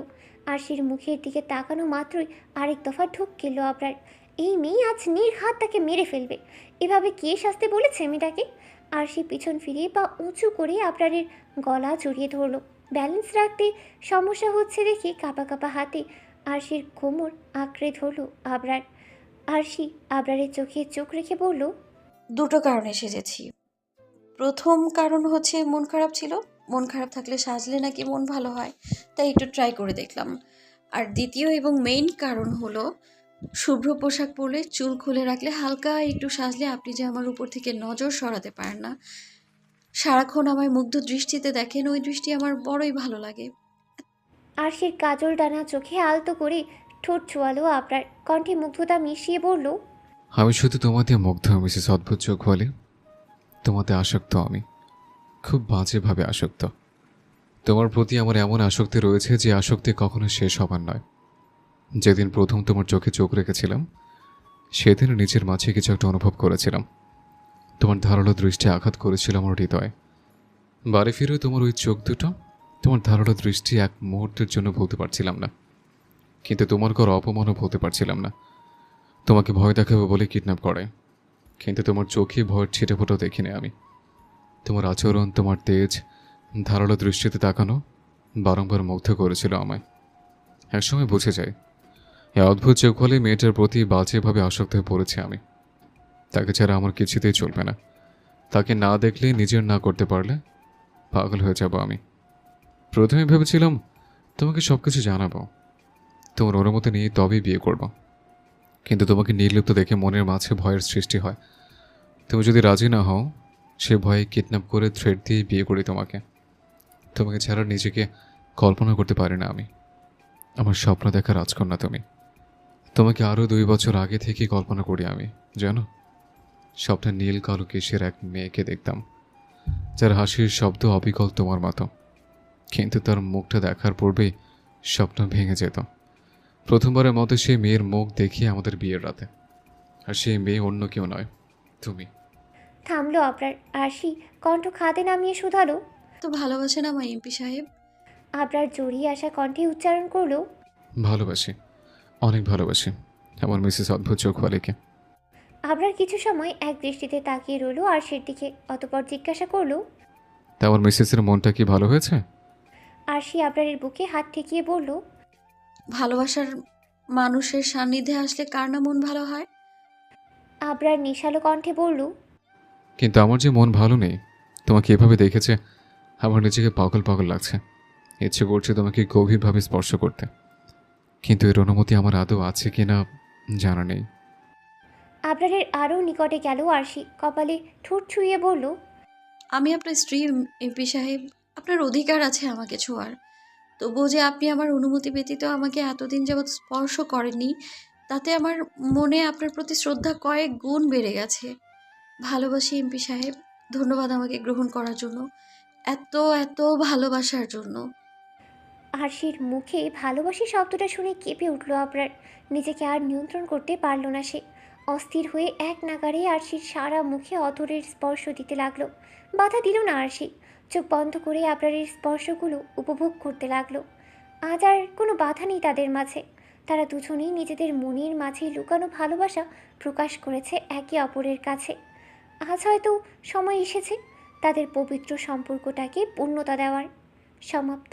আরশির মুখের দিকে তাকানো মাত্রই আরেক দফা ঢুক গেল আবরার। এই মেয়ে আজ নির্ঘাত তাকে মেরে ফেলবে। এভাবে কে শাস্তে বলেছে মেয়েটাকে? আরশি পিছন ফিরিয়ে পা উঁচু করে আবরারের গলা জড়িয়ে ধরলো। ব্যালেন্স রাখতে সমস্যা হচ্ছে দেখে কাঁপা কাঁপা হাতে আরশির কোমর আঁকড়ে ধরল আবরার। আরশি আবরারের চোখে চোখ রেখে বলল, 2টো কারণে সেজেছি। প্রথম কারণ হচ্ছে মন খারাপ ছিল। মন খারাপ থাকলে সাজলে নাকি মন ভালো হয়, তাই একটু ট্রাই করে দেখলাম। আর দ্বিতীয় এবং মেইন কারণ হলো, শুভ্র পোশাক পরলে, চুল খুলে রাখলে, হালকা একটু সাজলে আপনি যে আমার উপর থেকে নজর সরাতে পারেন না, সারাক্ষণ আমায় মুগ্ধ দৃষ্টিতে দেখেন, ওই দৃষ্টি আমার বড়ই ভালো লাগে। আরশির কাজল ডানা চোখে আলতো করে ঠোঁট ছোয়ালো আবরার। কণ্ঠে মুগ্ধতা মিশিয়ে বলল, আমি শুধু তোমাতে মুগ্ধ, মিসেস অদ্ভুত চোখ বলে। তোমাতে আসক্ত আমি, খুব বাজেভাবে আসক্ত। তোমার প্রতি আমার এমন আসক্তি রয়েছে যে আসক্তি কখনো শেষ হবার নয়। যেদিন প্রথম তোমার চোখে চোখ রেখেছিলাম সেদিন নিজের মাঝে কিছু একটা অনুভব করেছিলাম। তোমার ধারালো দৃষ্টি আঘাত করেছিল আমার হৃদয়ে। বাড়ি ফিরে তোমার ওই চোখ দুটো, তোমার ধারালো দৃষ্টি এক মুহূর্তের জন্য ভুলতে পারছিলাম না। কিন্তু তোমার করা অপমানও ভুলতে পারছিলাম না। তোমাকে ভয় দেখাবো বলে কিডন্যাপ করে, কিন্তু তোমার চোখে ভয়ের ছিটে ফোটাও দেখিনি আমি। তোমার আচরণ, তোমার তেজ, ধারালো দৃষ্টিতে তাকানো বারংবার মুগ্ধ করেছিল আমায়। একসময় বুঝে যাই এই অদ্ভুত চোখ হলে মেয়েটার প্রতি বাজেভাবে আসক্ত হয়ে পড়েছে আমি। তাকে ছাড়া আমার কিছুতেই চলবে না। তাকে না দেখলে, নিজের না করতে পারলে পাগল হয়ে যাব আমি। প্রথমে ভেবেছিলাম তোমাকে সব কিছু জানাবো, তোমার অনুমতি নিয়ে তবেই বিয়ে করব। কিন্তু তোমাকে নির্লিপ্ত দেখে মনের মাঝে ভয়ের সৃষ্টি হয়। তুমি যদি রাজি না হও, সে ভয়ে কিডন্যাপ করে থ্রেট দিয়ে বিয়ে করি তোমাকে। তোমাকে ছাড়া নিজেকে কল্পনা করতে পারি না আমি। আমার স্বপ্ন দেখা রাজকন্যা তুমি। তোমাকে আরও 2 বছর আগে থেকেই কল্পনা করি আমি, জানো। স্বপ্নে নীল কালো কেশের এক মেয়েকে দেখতাম, যার হাসির শব্দ অবিকল তোমার মতো, কিন্তু তার মুখটা দেখার পূর্বেই স্বপ্ন ভেঙে যেত। প্রথমবারের মতো সেই মেয়ের মুখ দেখি আমাদের বিয়ের রাতে, আর সেই মেয়ে অন্য কেউ নয়, তুমি। থামলো আবরার। আরশি কণ্ঠ খাদে নামিয়ে শুধালো। তো ভালোবাসেন আমায় এমপি সাহেব? আবরার জড়িয়ে আসা কণ্ঠে উচ্চারণ করলো। ভালোবাসি, অনেক ভালোবাসি আমার মিসেস অদ্ভুত চোখওয়ালিকে। আবরার কিছু সময় এক দৃষ্টিতে তাকিয়ে রইল আরশির দিকে, অতপর জিজ্ঞাসা করলো। তা আমার মিসেসের মনটা কি ভালো হয়েছে? আরশি আবরারের বুকে হাত ঠেকিয়ে বলল। ভালোবাসার মানুষের সান্নিধ্যে আসলে কার না মন ভালো হয়? আবরার নিশালো কণ্ঠে বলল। কিন্তু আমার যে মন ভালো নেই, তোমাকে এভাবে দেখেছে আমার নিজেকে পাগল পাগল লাগছে। ইচ্ছে করছে তোমাকে গভীরভাবে স্পর্শ করতে, কিন্তু এর অনুমতি আমার আদৌ আছে কিনা জানা নেই। আবরারের আরও নিকটে গেল আরশি, কপালে ঠোঁট ছুঁয়ে বলল। আমি আপনার স্ত্রী এমপি সাহেব, আপনার অধিকার আছে আমাকে ছোঁয়ার। তবুও যে আপনি আমার অনুমতি ব্যতীত আমাকে এতদিন যাবৎ স্পর্শ করেননি, তাতে আমার মনে আপনার প্রতি শ্রদ্ধা কয়েক গুণ বেড়ে গেছে। ভালোবাসি এমপি সাহেব, ধন্যবাদ আমাকে গ্রহণ করার জন্য, এত এত ভালোবাসার জন্য। আরশির মুখে ভালোবাসি শব্দটা শুনে কেঁপে উঠল আবরার। নিজেকে আর নিয়ন্ত্রণ করতে পারল না সে। অস্থির হয়ে এক নাগাড়ে আরশির সারা মুখে অধরের স্পর্শ দিতে লাগলো। বাধা দিল না আরশি, চোখ বন্ধ করে আবরারের স্পর্শগুলো উপভোগ করতে লাগলো। আজ আর কোনো বাধা নেই তাদের মাঝে। তারা দুজনেই নিজেদের মনের মাঝে লুকানো ভালোবাসা প্রকাশ করেছে একে অপরের কাছে। আজ হয়তো সময় এসেছে তাদের পবিত্র সম্পর্কটাকে পূর্ণতা দেওয়ার। সমাপ্ত।